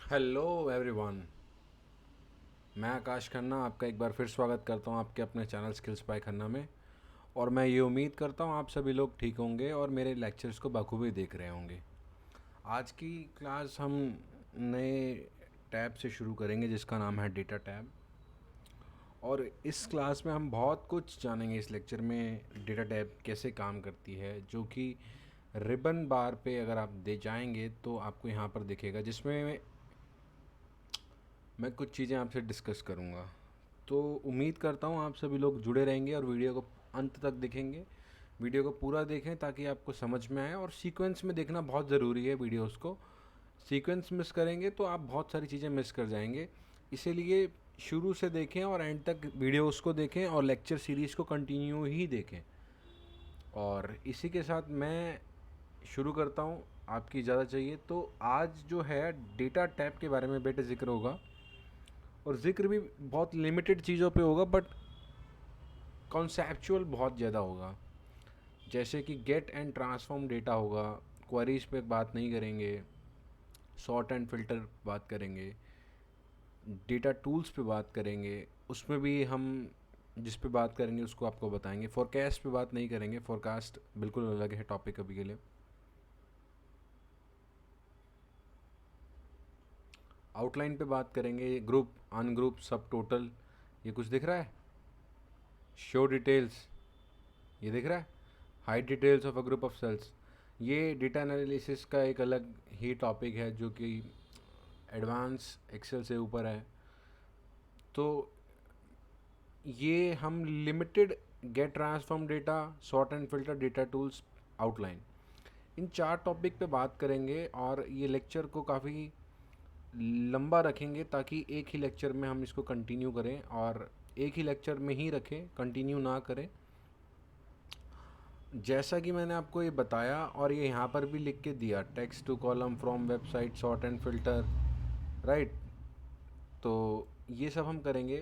Hello everyone. मैं आकाश खन्ना आपका एक बार फिर स्वागत करता हूं आपके अपने चैनल स्किल्स बाय खन्ना में। और मैं ये उम्मीद करता हूं आप सभी लोग ठीक होंगे और मेरे लेक्चर्स को बखूबी देख रहे होंगे। आज की क्लास हम नए टैब से शुरू करेंगे जिसका नाम है डेटा टैब। और इस क्लास में हम बहुत कुछ जानेंगे इस लेक्चर में। डेटा टैब कैसे काम करती है, जो कि रिबन बार पे अगर आप दे जाएंगे तो आपको यहाँ पर दिखेगा, जिसमें मैं कुछ चीज़ें आपसे डिस्कस करूँगा। तो उम्मीद करता हूँ आप सभी लोग जुड़े रहेंगे और वीडियो को अंत तक देखेंगे। वीडियो को पूरा देखें ताकि आपको समझ में आए, और सीक्वेंस में देखना बहुत ज़रूरी है वीडियोस को। सीक्वेंस मिस करेंगे तो आप बहुत सारी चीज़ें मिस कर जाएंगे। इसीलिए शुरू से देखें और एंड तक वीडियोस को देखें और लेक्चर सीरीज़ को कंटिन्यू ही देखें। और इसी के साथ मैं शुरू करता हूँ, आपकी इजाज़त चाहिए तो। आज जो है डेटा टैब के बारे में बेटे ज़िक्र होगा, और ज़िक्र भी बहुत लिमिटेड चीज़ों पे होगा, बट कॉन्सेप्चुअल बहुत ज़्यादा होगा। जैसे कि गेट एंड ट्रांसफॉर्म डेटा होगा, क्वेरीज पे बात नहीं करेंगे, सॉर्ट एंड फिल्टर बात करेंगे, डेटा टूल्स पे बात करेंगे, उसमें भी हम जिस पे बात करेंगे उसको आपको बताएंगे। फोरकास्ट पे बात नहीं करेंगे, फोरकास्ट बिल्कुल अलग है टॉपिक अभी के लिए। आउटलाइन पे बात करेंगे, ग्रुप, अनग्रुप, सब टोटल, ये कुछ दिख रहा है। शो डिटेल्स, ये दिख रहा है। Hide details of a group of sales, ये डेटा एनालिसिस का एक अलग ही टॉपिक है जो कि एडवांस एक्सेल से ऊपर है। तो ये हम limited get, transform data, sort and filter, data tools, outline, इन चार टॉपिक पे बात करेंगे। और ये लेक्चर को काफ़ी लंबा रखेंगे ताकि एक ही लेक्चर में हम इसको कंटिन्यू करें, और एक ही लेक्चर में ही रखें, कंटिन्यू ना करें। जैसा कि मैंने आपको ये बताया और ये यहाँ पर भी लिख के दिया, text to column from website, sort and filter, right. तो ये सब हम करेंगे।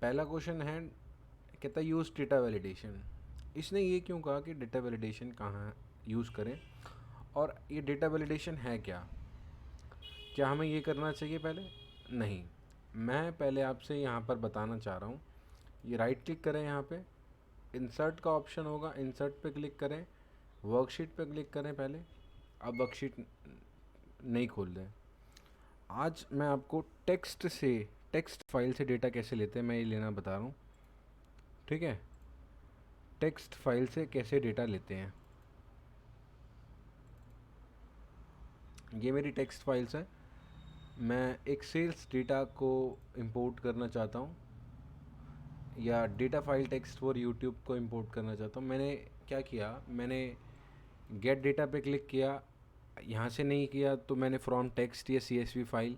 पहला क्वेश्चन है, कहता है यूज़ डेटा वैलिडेशन। इसने ये क्यों कहा कि डेटा वैलिडेशन कहाँ यूज़ करें, और ये डेटा वैलिडेशन है क्या, क्या हमें ये करना चाहिए पहले? नहीं, मैं पहले आपसे यहाँ पर बताना चाह रहा हूँ। ये राइट क्लिक करें, यहाँ पे इंसर्ट का ऑप्शन होगा, इंसर्ट पे क्लिक करें, वर्कशीट पे क्लिक करें पहले। अब वर्कशीट नहीं खोल दें। आज मैं आपको टेक्स्ट फाइल से डेटा कैसे लेते हैं मैं ये लेना बता रहा हूँ, ठीक है। टेक्स्ट फाइल से कैसे डेटा लेते हैं, ये मेरी टेक्स्ट फाइल्स है। मैं एक सेल्स डेटा को इंपोर्ट करना चाहता हूँ, या data file text for YouTube को इंपोर्ट करना चाहता हूँ। मैंने क्या किया, मैंने गेट डेटा पे क्लिक किया। यहाँ से नहीं किया तो मैंने फ्रॉम टेक्स्ट या CSV फाइल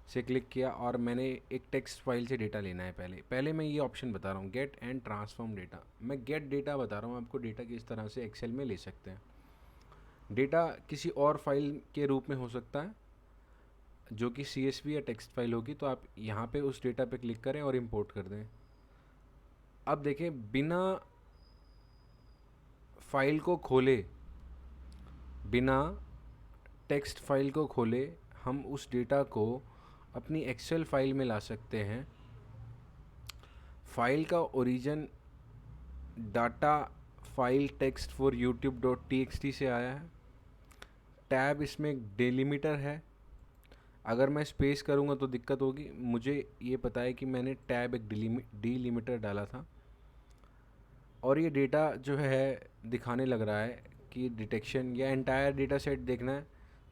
से क्लिक किया, और मैंने एक टेक्स्ट फाइल से डेटा लेना है। पहले पहले मैं ये ऑप्शन बता रहा हूँ, गेट एंड ट्रांसफॉर्म डेटा। मैं गेट डेटा बता रहा हूँ आपको, डेटा किस तरह से एक्सेल में ले सकते हैं। डेटा किसी और फाइल के रूप में हो सकता है जो कि CSV या टेक्स्ट फाइल होगी, तो आप यहाँ पे उस डेटा पे क्लिक करें और इंपोर्ट कर दें। अब देखें, बिना फाइल को खोले, बिना टेक्स्ट फाइल को खोले हम उस डेटा को अपनी एक्सेल फाइल में ला सकते हैं। फाइल का origin data file text for youtube.txt से आया है। टैब इसमें एक डिलिमिटर है, अगर मैं स्पेस करूँगा तो दिक्कत होगी। मुझे ये पता है कि मैंने टैब एक डिलिमिटर डाला था, और ये डेटा जो है दिखाने लग रहा है कि डिटेक्शन या एंटायर डेटा सेट देखना है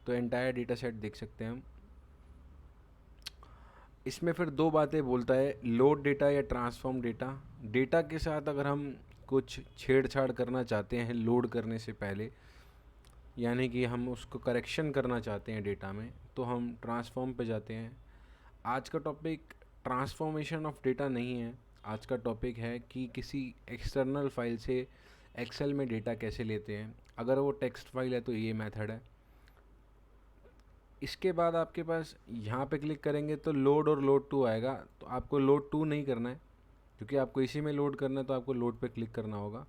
तो एंटायर डेटा सेट देख सकते हैं हम। इसमें फिर दो बातें बोलता है, लोड डेटा या ट्रांसफॉर्म डेटा। डेटा के साथ अगर हम कुछ छेड़छाड़ करना चाहते हैं लोड करने से पहले, यानी कि हम उसको करेक्शन करना चाहते हैं डेटा में, तो हम ट्रांसफॉर्म पे जाते हैं। आज का टॉपिक ट्रांसफॉर्मेशन ऑफ डेटा नहीं है, आज का टॉपिक है कि किसी एक्सटर्नल फाइल से एक्सेल में डेटा कैसे लेते हैं। अगर वो टेक्स्ट फाइल है तो ये मेथड है। इसके बाद आपके पास यहाँ पे क्लिक करेंगे तो लोड और लोड टू आएगा, तो आपको लोड टू नहीं करना है क्योंकि आपको इसी में लोड करना है, तो आपको लोड पे क्लिक करना होगा।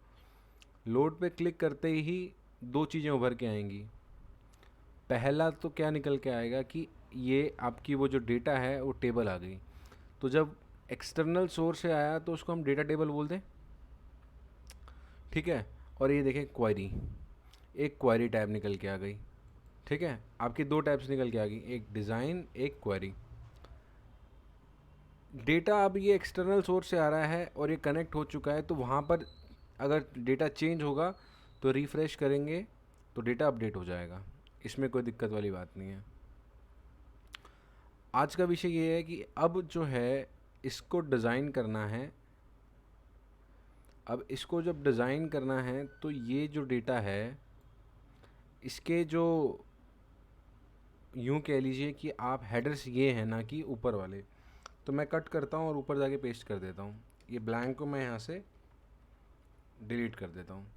लोड पे क्लिक करते ही दो चीज़ें उभर के आएंगी। पहला तो क्या निकल के आएगा कि ये आपकी वो जो डेटा है वो टेबल आ गई। तो जब एक्सटर्नल सोर्स से आया तो उसको हम डेटा टेबल बोलते हैं, ठीक है। और ये देखें क्वेरी, एक क्वेरी टैब निकल के आ गई, ठीक है। आपकी दो टैब्स निकल के आ गई, एक डिज़ाइन एक क्वेरी। डेटा अब ये एक्सटर्नल सोर्स से आ रहा है और ये कनेक्ट हो चुका है, तो वहाँ पर अगर डेटा चेंज होगा तो रिफ़्रेश करेंगे तो डेटा अपडेट हो जाएगा, इसमें कोई दिक्कत वाली बात नहीं है। आज का विषय ये है कि अब जो है इसको डिज़ाइन करना है। अब इसको जब डिज़ाइन करना है तो ये जो डेटा है इसके जो, यूँ कह लीजिए कि आप हेडर्स ये हैं ना कि ऊपर वाले, तो मैं कट करता हूँ और ऊपर जाके पेस्ट कर देता हूँ। ये ब्लैंक को मैं यहाँ से डिलीट कर देता हूँ।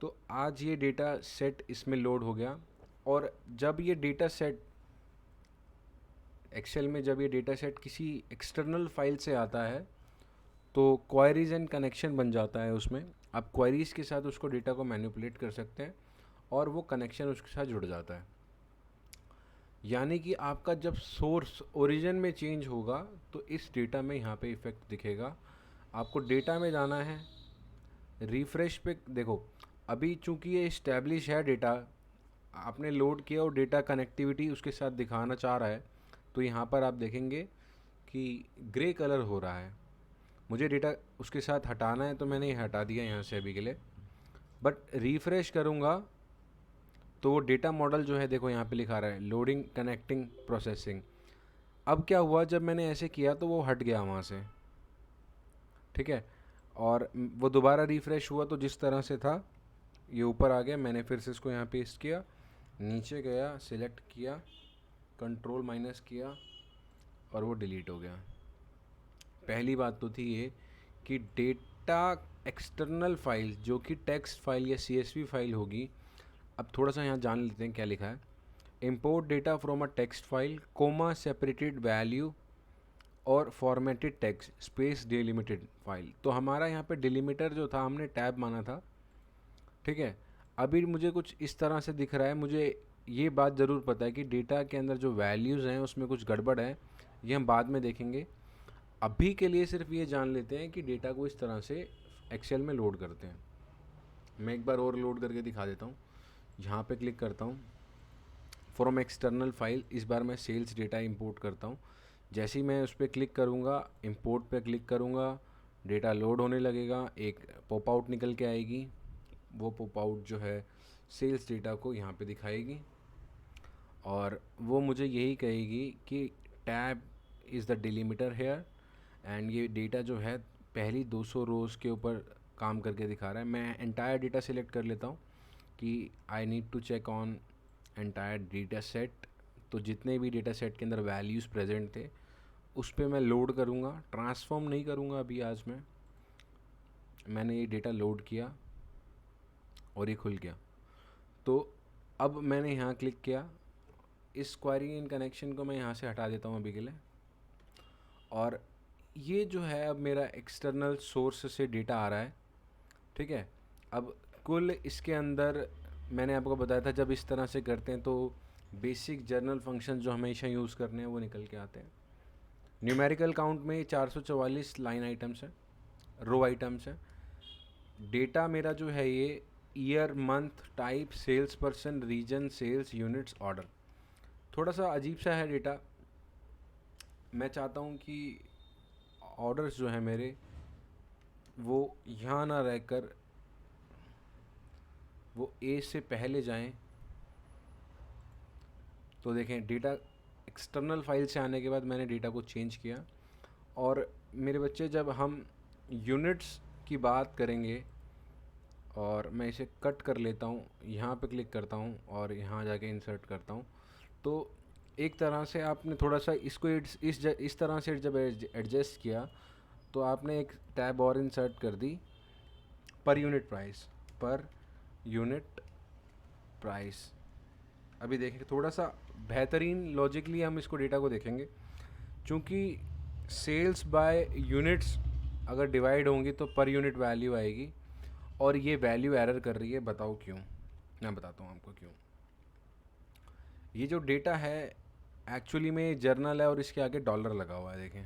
तो आज ये डेटा सेट इसमें लोड हो गया। और जब ये डेटा सेट एक्सेल में, जब ये डेटा सेट किसी एक्सटर्नल फाइल से आता है तो क्वेरीज एंड कनेक्शन बन जाता है उसमें। आप क्वेरीज के साथ उसको डेटा को मैनिपुलेट कर सकते हैं और वो कनेक्शन उसके साथ जुड़ जाता है। यानी कि आपका जब सोर्स ओरिजिन में चेंज होगा तो इस डेटा में यहाँ पे इफ़ेक्ट दिखेगा। आपको डेटा में जाना है, रिफ़्रेश पे देखो। अभी चूंकि ये इस्टेब्लिश है डेटा, आपने लोड किया और डेटा कनेक्टिविटी उसके साथ दिखाना चाह रहा है, तो यहाँ पर आप देखेंगे कि ग्रे कलर हो रहा है। मुझे डेटा उसके साथ हटाना है तो मैंने ये हटा दिया यहाँ से अभी के लिए। बट रिफ़्रेश करूँगा तो वो डेटा मॉडल जो है देखो यहाँ पे लिखा रहा है लोडिंग कनेक्टिंग प्रोसेसिंग। अब क्या हुआ, जब मैंने ऐसे किया तो वो हट गया वहाँ से, ठीक है। और वो दोबारा रिफ़्रेश हुआ तो जिस तरह से था ये ऊपर आ गया। मैंने फिर से इसको यहाँ पेस्ट किया, नीचे गया, सिलेक्ट किया, कंट्रोल माइनस किया और वो डिलीट हो गया। पहली बात तो थी ये कि डेटा एक्सटर्नल फाइल जो कि टेक्स्ट फाइल या CSV फाइल होगी। अब थोड़ा सा यहाँ जान लेते हैं क्या लिखा है। Import data from a text file, comma separated value और formatted text space delimited file. तो हमारा यहाँ पे डिलिमिटर जो था हमने टैब माना था, ठीक है। अभी मुझे कुछ इस तरह से दिख रहा है। मुझे ये बात ज़रूर पता है कि डेटा के अंदर जो वैल्यूज़ हैं उसमें कुछ गड़बड़ है, ये हम बाद में देखेंगे। अभी के लिए सिर्फ ये जान लेते हैं कि डेटा को इस तरह से एक्सेल में लोड करते हैं। मैं एक बार और लोड करके दिखा देता हूँ। यहाँ पे क्लिक करता हूँ, फ्रॉम एक्सटर्नल फाइल, इस बार मैं सेल्स डेटा इंपोर्ट करता हूँ। जैसे ही मैं उस पर क्लिक करूँगा, इंपोर्ट पे क्लिक करूँगा, डेटा लोड होने लगेगा, एक पॉप आउट निकल के आएगी। वो पॉप आउट जो है सेल्स डेटा को यहाँ पे दिखाएगी और वो मुझे यही कहेगी कि tab is the delimiter here. And ये डेटा जो है पहली 200 रोज़ के ऊपर काम करके दिखा रहा है। मैं एंटायर डेटा सेलेक्ट कर लेता हूँ कि I need to check on entire data set. तो जितने भी डेटा सेट के अंदर वैल्यूज़ प्रेजेंट थे उस पर मैं लोड करूँगा, ट्रांसफॉर्म नहीं करूँगा अभी। आज मैंने ये डेटा लोड किया और ये खुल गया। तो अब मैंने यहाँ क्लिक किया, इस क्वेरी इन कनेक्शन को मैं यहाँ से हटा देता हूँ अभी के लिए। और ये जो है अब मेरा एक्सटर्नल सोर्स से डेटा आ रहा है, ठीक है। अब कुल इसके अंदर मैंने आपको बताया था जब इस तरह से करते हैं तो बेसिक जर्नल फंक्शन जो हमेशा यूज़ करने हैं वो निकल के आते हैं। न्यूमेरिकल काउंट में 444 लाइन आइटम्स हैं, रो आइटम्स हैं। डेटा मेरा जो है ये year, month, type, sales person, region, sales units, order. थोड़ा सा अजीब सा है डेटा। मैं चाहता हूँ कि ऑर्डर्स जो है मेरे वो यहाँ ना रहकर वो ए से पहले जाएं। तो देखें डेटा एक्सटर्नल फाइल से आने के बाद मैंने डेटा को चेंज किया। और मेरे बच्चे जब हम यूनिट्स की बात करेंगे, और मैं इसे कट कर लेता हूँ, यहाँ पे क्लिक करता हूँ और यहाँ जाके इंसर्ट करता हूँ। तो एक तरह से आपने थोड़ा सा इसको इस तरह से जब एडजस्ट किया तो आपने एक टैब और इंसर्ट कर दी, per unit price, per unit price. अभी देखेंगे थोड़ा सा बेहतरीन लॉजिकली हम इसको डेटा को देखेंगे। चूँकि सेल्स बाय यूनिट्स अगर डिवाइड होंगी तो पर यूनिट वैल्यू आएगी और ये वैल्यू एरर कर रही है। बताओ क्यों? मैं बताता हूँ आपको क्यों। ये जो डेटा है एक्चुअली में ये जर्नल है और इसके आगे डॉलर लगा हुआ है, देखें।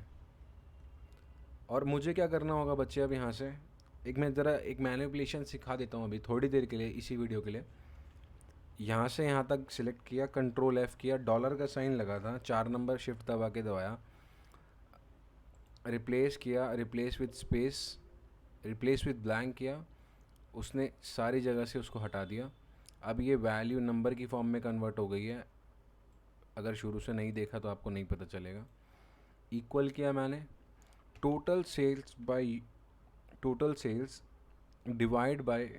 और मुझे क्या करना होगा बच्चे, अब यहाँ से मैं ज़रा एक मैनिपुलेशन सिखा देता हूँ अभी थोड़ी देर के लिए, इसी वीडियो के लिए। यहाँ से यहाँ तक सिलेक्ट किया, कंट्रोल F किया, डॉलर का साइन लगा था, 4 नंबर शिफ्ट दबा के दबाया, रिप्लेस किया, replace with space, replace with blank किया, उसने सारी जगह से उसको हटा दिया। अब ये वैल्यू नंबर की फॉर्म में कन्वर्ट हो गई है। अगर शुरू से नहीं देखा तो आपको नहीं पता चलेगा। इक्वल किया मैंने, total sales divide by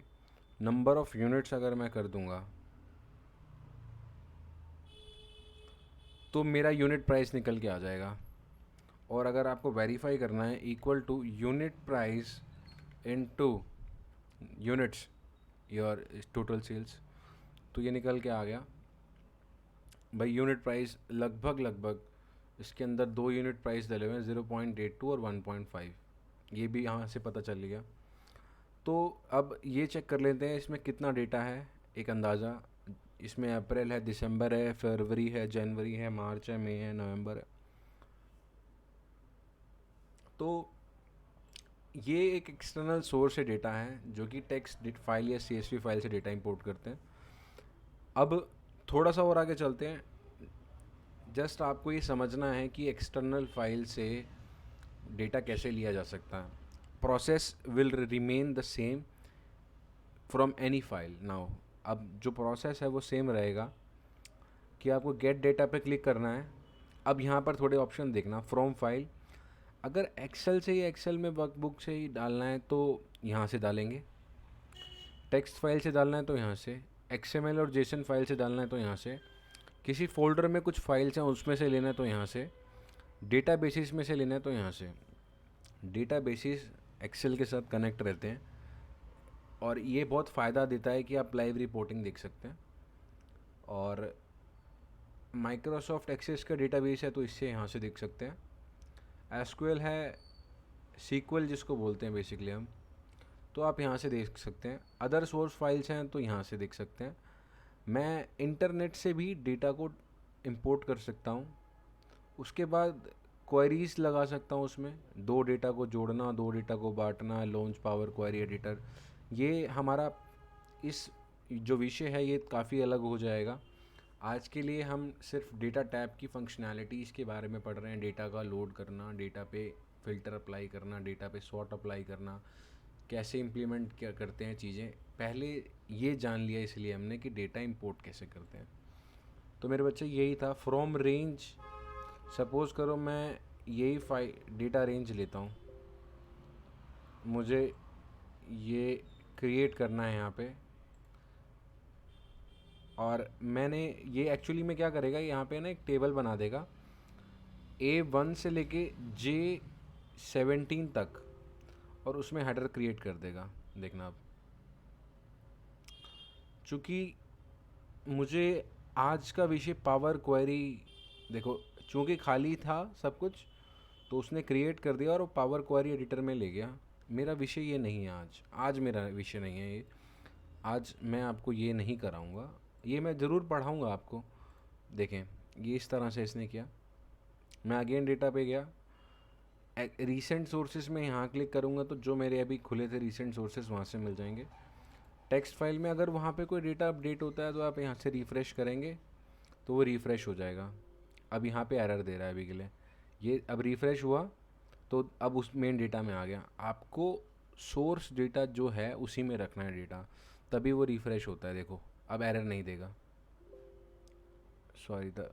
number of units अगर मैं कर दूंगा तो मेरा यूनिट प्राइस निकल के आ जाएगा। और अगर आपको वेरीफाई करना है, equal to unit price into units your total sales, तो ये निकल के आ गया भाई। यूनिट प्राइस लगभग इसके अंदर 2 यूनिट प्राइस डले हुए हैं, 0.82 और 1.5, ये भी यहाँ से पता चल गया। तो अब ये चेक कर लेते हैं इसमें कितना डेटा है, एक अंदाज़ा। इसमें अप्रैल है, दिसंबर है, फरवरी है, जनवरी है, मार्च है, मई है, नवंबर है। तो ये एक एक्सटर्नल सोर्स से डेटा है जो कि टेक्स्ट फाइल या CSV फाइल से डेटा इंपोर्ट करते हैं। अब थोड़ा सा और आगे चलते हैं। जस्ट आपको ये समझना है कि एक्सटर्नल फाइल से डेटा कैसे लिया जा सकता है। Process will remain the same from any file. Now अब जो प्रोसेस है वो सेम रहेगा कि आपको गेट डेटा पे क्लिक करना है। अब यहाँ पर थोड़े ऑप्शन देखना, फ्रॉम फाइल, अगर एक्सेल से ही, एक्सेल में वर्कबुक से ही डालना है तो यहाँ से डालेंगे, टेक्स्ट फाइल से डालना है तो यहाँ से, XML और JSON फाइल से डालना है तो यहाँ से, किसी फोल्डर में कुछ फाइल्स हैं उसमें से लेना है तो यहाँ से, डेटा बेसिस में से लेना है तो यहाँ से। डेटा बेसिस एक्सेल के साथ कनेक्ट रहते हैं और ये बहुत फ़ायदा देता है कि आप लाइव रिपोर्टिंग देख सकते हैं। और माइक्रोसॉफ्ट एक्सेस का डेटाबेस है तो इससे यहाँ से देख सकते हैं। SQL है, SQL जिसको बोलते हैं बेसिकली हम, तो आप यहाँ से देख सकते हैं। अदर सोर्स फाइल्स हैं तो यहाँ से देख सकते हैं। मैं इंटरनेट से भी डेटा को इंपोर्ट कर सकता हूँ। उसके बाद क्वेरीज लगा सकता हूँ उसमें, 2 डेटा को जोड़ना, 2 डेटा को बांटना, लॉन्च पावर क्वेरी एडिटर। ये हमारा इस जो विषय है ये काफ़ी अलग हो जाएगा। आज के लिए हम सिर्फ डेटा टैब की फंक्शनैलिटीज़ के बारे में पढ़ रहे हैं। डेटा का लोड करना, डेटा पे फ़िल्टर अप्लाई करना, डेटा पे सॉर्ट अप्लाई करना, कैसे इम्प्लीमेंट क्या करते हैं चीज़ें, पहले ये जान लिया इसलिए हमने कि डेटा इंपोर्ट कैसे करते हैं। तो मेरे बच्चे यही था। फ्रॉम रेंज, सपोज़ करो मैं यही डेटा रेंज लेता हूँ, मुझे ये क्रिएट करना है यहाँ पे, और मैंने ये एक्चुअली में क्या करेगा, यहाँ पे ना एक टेबल बना देगा A1 से लेके J17 तक, और उसमें हेडर क्रिएट कर देगा। देखना अब, चूँकि मुझे आज का विषय पावर क्वेरी, देखो चूँकि खाली था सब कुछ तो उसने क्रिएट कर दिया और वो पावर क्वेरी एडिटर में ले गया। मेरा विषय ये नहीं है आज मेरा विषय नहीं है ये। आज मैं आपको ये नहीं कराऊंगा, ये मैं ज़रूर पढ़ाऊंगा आपको। देखें ये इस तरह से इसने किया। मैं अगेन डेटा पे गया, रीसेंट सोर्सेज में यहाँ क्लिक करूँगा तो जो मेरे अभी खुले थे रीसेंट सोर्सेज वहाँ से मिल जाएंगे। टेक्स्ट फाइल में अगर वहाँ पे कोई डेटा अपडेट होता है तो आप यहाँ से रिफ़्रेश करेंगे तो वो रिफ़्रेश हो जाएगा। अब यहाँ पे एरर दे रहा है अभी के लिए, ये अब रिफ़्रेश हुआ तो अब उस मेन डेटा में आ गया। आपको सोर्स डेटा जो है उसी में रखना है डेटा, तभी वो रिफ़्रेश होता है। देखो अब एरर नहीं देगा, सॉरी द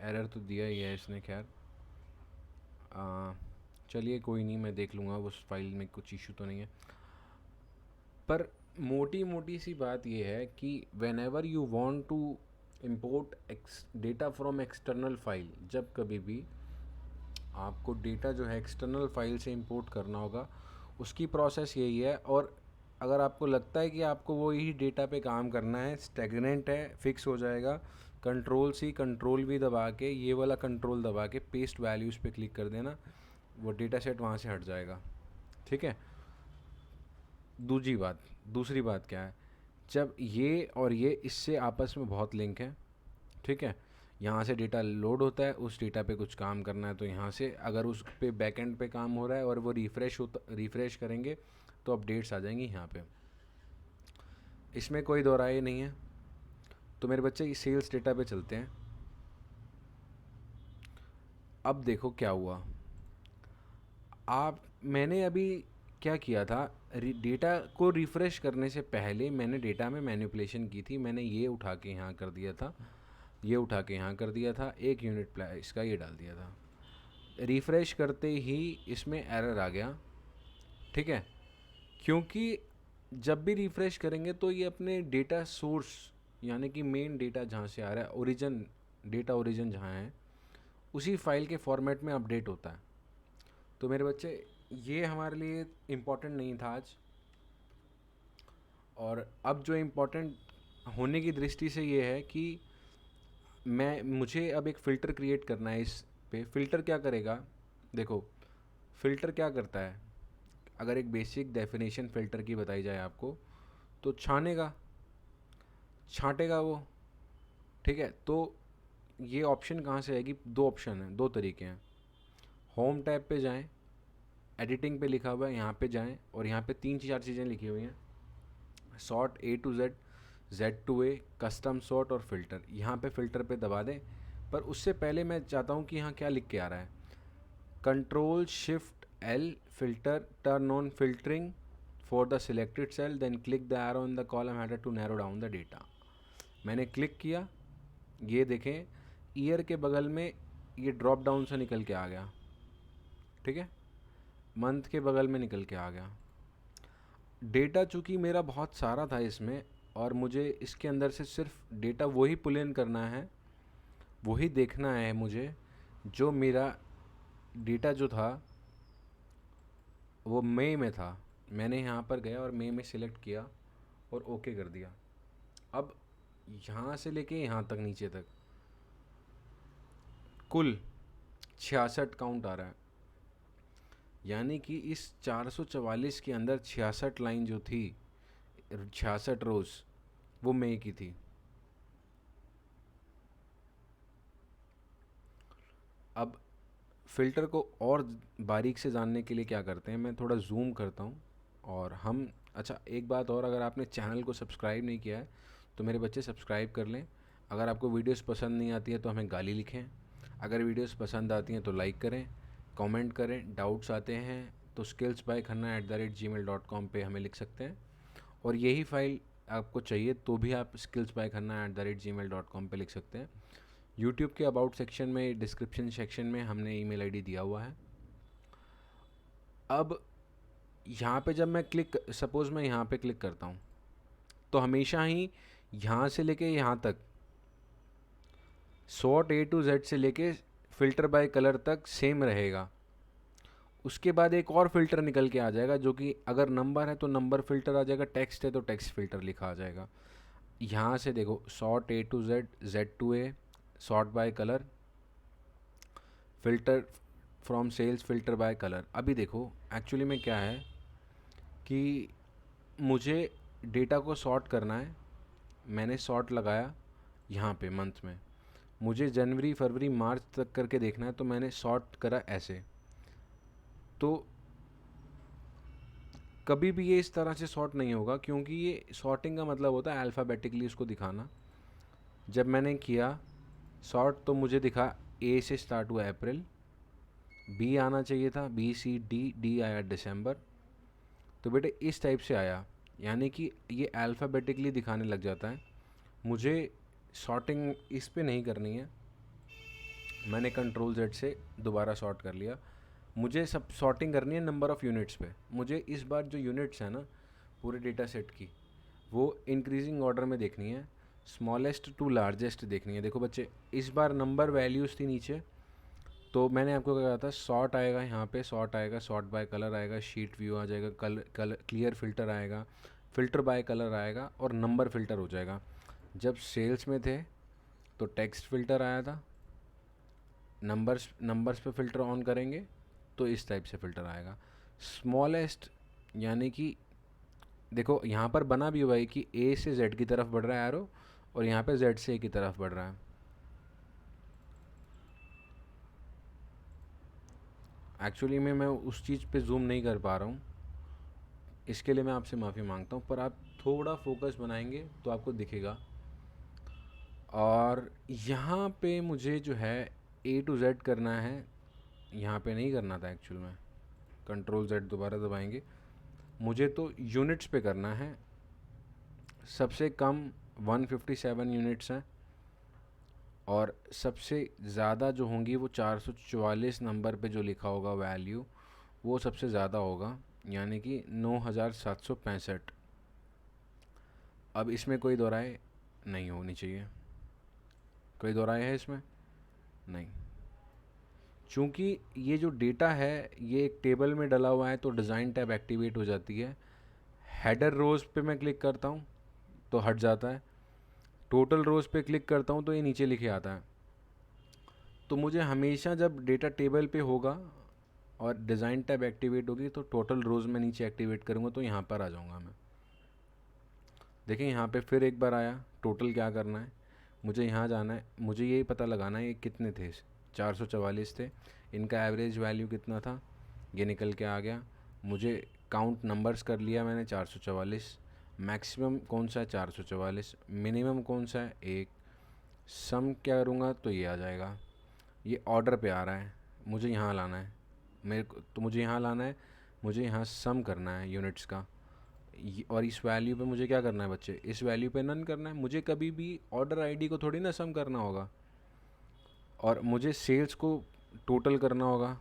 एरर तो दिया ही है इसने। खैर चलिए कोई नहीं, मैं देख लूँगा उस फाइल में कुछ इशू तो नहीं है। पर मोटी मोटी सी बात ये है कि whenever you want to import data from external file, जब कभी भी आपको डेटा जो है एक्सटर्नल फाइल से इंपोर्ट करना होगा, उसकी प्रोसेस यही है। और अगर आपको लगता है कि आपको वो ही डेटा पे काम करना है, स्टेगनेंट है, फिक्स हो जाएगा, कंट्रोल-C कंट्रोल-V दबा के, ये वाला कंट्रोल दबा के पेस्ट वैल्यूज़ पे क्लिक कर देना, वो डेटा सेट वहाँ से हट जाएगा। ठीक है। दूसरी बात क्या है, जब ये और ये इससे आपस में बहुत लिंक है। ठीक है, यहाँ से डेटा लोड होता है, उस डेटा पे कुछ काम करना है तो यहाँ से, अगर उस पे बैकएंड पे काम हो रहा है और वो रिफ़्रेश करेंगे तो अपडेट्स आ जाएंगी यहाँ पे। इसमें कोई दो राय नहीं है। तो मेरे बच्चे सेल्स डेटा पे चलते हैं। अब देखो क्या हुआ। मैंने अभी क्या किया था, डेटा को रिफ़्रेश करने से पहले मैंने डेटा में मैनिपुलेशन की थी। मैंने ये उठा के यहाँ कर दिया था, ये उठा के यहाँ कर दिया था, एक यूनिट प्राइस का ये डाल दिया था। रिफ़्रेश करते ही इसमें एरर आ गया, ठीक है, क्योंकि जब भी रिफ़्रेश करेंगे तो ये अपने डेटा सोर्स यानी कि मेन डेटा जहाँ से आ रहा है, ओरिजिन, डेटा ओरिजिन जहाँ है, उसी फाइल के फॉर्मेट में अपडेट होता है। तो मेरे बच्चे ये हमारे लिए इम्पोर्टेंट नहीं था आज। और अब जो इम्पोर्टेंट होने की दृष्टि से ये है कि मुझे अब एक फ़िल्टर क्रिएट करना है इस पे। फ़िल्टर क्या करेगा, देखो फ़िल्टर क्या करता है, अगर एक बेसिक डेफिनेशन फ़िल्टर की बताई जाए आपको, तो छांटेगा वो, ठीक है। तो ये ऑप्शन कहाँ से आएगी, दो ऑप्शन हैं, दो तरीके हैं। होम टैब पे जाएं, एडिटिंग पे लिखा हुआ है, यहाँ पे जाएं और यहाँ पे 3-4 चीज़ें लिखी हुई हैं, sort A to Z, Z to A, custom sort और फ़िल्टर। यहाँ पे फ़िल्टर पे दबा दें। पर उससे पहले मैं चाहता हूँ कि यहाँ क्या लिख के आ रहा है, Ctrl+Shift+L, filter, turn on filtering for the selected cell, then click the arrow in the column header to narrow down the data. मैंने क्लिक किया, ये देखें ईयर के बगल में ये ड्रॉप डाउन से निकल के आ गया, ठीक है, मंथ के बगल में निकल के आ गया। डेटा चूँकि मेरा बहुत सारा था इसमें और मुझे इसके अंदर से सिर्फ डेटा वही पुल इन करना है, वही देखना है मुझे, जो मेरा डेटा जो था वो मई में था। मैंने यहाँ पर गया और मई में सिलेक्ट किया और ओके कर दिया। अब यहाँ से लेके यहाँ तक नीचे तक कुल 66 काउंट आ रहा है, यानी कि इस 444 के अंदर 66 लाइन जो थी, 66 रोज़, वो मई की थी। अब फ़िल्टर को और बारीक से जानने के लिए क्या करते हैं, मैं थोड़ा जूम करता हूँ और हम, अच्छा एक बात और, अगर आपने चैनल को सब्सक्राइब नहीं किया है तो मेरे बच्चे सब्सक्राइब कर लें। अगर आपको वीडियोस पसंद नहीं आती है तो हमें गाली लिखें, अगर वीडियोस पसंद आती हैं तो लाइक करें, कमेंट करें, डाउट्स आते हैं तो skillsbykhana@gmail.com पे हमें लिख सकते हैं। और यही फाइल आपको चाहिए तो भी आप skillsbykhana@gmail.com पे लिख सकते हैं। यूट्यूब के अबाउट सेक्शन में, डिस्क्रिप्शन सेक्शन में हमने ईमेल आईडी दिया हुआ है। अब यहाँ पे जब मैं सपोज़ मैं यहाँ पे क्लिक करता हूँ तो हमेशा ही यहाँ से लेके यहाँ तक सॉर्ट A to Z से लेके फ़िल्टर बाय कलर तक सेम रहेगा। उसके बाद एक और फ़िल्टर निकल के आ जाएगा, जो कि अगर नंबर है तो नंबर फ़िल्टर आ जाएगा, टेक्स्ट है तो टेक्स्ट फ़िल्टर लिखा आ जाएगा। यहाँ से देखो sort A to Z, Z to A, sort by colour, filter from sales, filter by colour. अभी देखो एक्चुअली में क्या है कि मुझे डेटा को सॉर्ट करना है। मैंने सॉर्ट लगाया यहाँ पे मंथ में, मुझे जनवरी फरवरी मार्च तक करके देखना है तो मैंने सॉर्ट करा ऐसे। तो कभी भी ये इस तरह से सॉर्ट नहीं होगा, क्योंकि ये सॉर्टिंग का मतलब होता है अल्फ़ाबेटिकली उसको दिखाना। जब मैंने किया सॉर्ट तो मुझे दिखा A से स्टार्ट हुआ अप्रैल, B आना चाहिए था, B C D आया दिसंबर। तो बेटे इस टाइप से आया, यानी कि ये अल्फ़ाबेटिकली दिखाने लग जाता है। मुझे सॉर्टिंग इस पे नहीं करनी है, मैंने Ctrl+Z से दोबारा सॉर्ट कर लिया। मुझे सब सॉर्टिंग करनी है नंबर ऑफ़ यूनिट्स पे। मुझे इस बार जो यूनिट्स है ना पूरे डेटा सेट की, वो इंक्रीजिंग ऑर्डर में देखनी है, स्मॉलेस्ट टू लार्जेस्ट देखनी है। देखो बच्चे, इस बार नंबर वैल्यूज़ थी नीचे, तो मैंने आपको क्या कहा था, सॉर्ट आएगा यहाँ पे, सॉर्ट आएगा, सॉर्ट बाय कलर आएगा, शीट व्यू आ जाएगा, क्लियर फ़िल्टर आएगा, फ़िल्टर बाय कलर आएगा और नंबर फ़िल्टर हो जाएगा। जब सेल्स में थे तो टेक्स्ट फ़िल्टर आया था, नंबर्स पे फ़िल्टर ऑन करेंगे तो इस टाइप से फ़िल्टर आएगा। स्मॉलेस्ट यानी कि देखो यहाँ पर बना भी हुआ है कि A से Z की तरफ बढ़ रहा है एरो, और यहाँ पे Z से A की तरफ बढ़ रहा है। एक्चुअली मैं उस चीज़ पे जूम नहीं कर पा रहा हूँ, इसके लिए मैं आपसे माफ़ी मांगता हूँ, पर आप थोड़ा फोकस बनाएंगे तो आपको दिखेगा। और यहाँ पे मुझे जो है A to Z करना है, यहाँ पे नहीं करना था एक्चुअल में, कंट्रोल Z दोबारा दबाएंगे। मुझे तो यूनिट्स पे करना है। सबसे कम 157 यूनिट्स हैं और सबसे ज़्यादा जो होंगी वो 444 नंबर पे जो लिखा होगा वैल्यू, वो सबसे ज़्यादा होगा, यानी कि 9765। अब इसमें कोई दो राय नहीं होनी चाहिए। कोई दो राय है इसमें? नहीं। चूँकि ये जो डेटा है ये एक टेबल में डला हुआ है तो डिज़ाइन टैब एक्टिवेट हो जाती है। हेडर रोज़ पे मैं क्लिक करता हूँ तो हट जाता है। टोटल रोज़ पे क्लिक करता हूँ तो ये नीचे लिखे आता है। तो मुझे हमेशा जब डेटा टेबल पे होगा और डिज़ाइन टैब एक्टिवेट होगी तो टोटल रोज़ में नीचे एक्टिवेट करूँगा तो यहाँ पर आ जाऊँगा मैं। देखिए यहाँ पे फिर एक बार आया। टोटल क्या करना है, मुझे यहाँ जाना है, मुझे ये पता लगाना है ये कितने थे। 444 थे, इनका एवरेज वैल्यू कितना था ये निकल के आ गया। मुझे काउंट नंबर्स कर लिया मैंने 444। मैक्सिमम कौन सा है 444, मिनिमम कौन सा है 1। सम क्या करूँगा तो ये आ जाएगा। ये ऑर्डर पे आ रहा है, मुझे यहाँ लाना है, मेरे को तो मुझे यहाँ लाना है, मुझे यहाँ सम करना है यूनिट्स का। और इस वैल्यू पे मुझे क्या करना है बच्चे, इस वैल्यू पे नन करना है। मुझे कभी भी ऑर्डर आईडी को थोड़ी ना सम करना होगा, और मुझे सेल्स को टोटल करना होगा।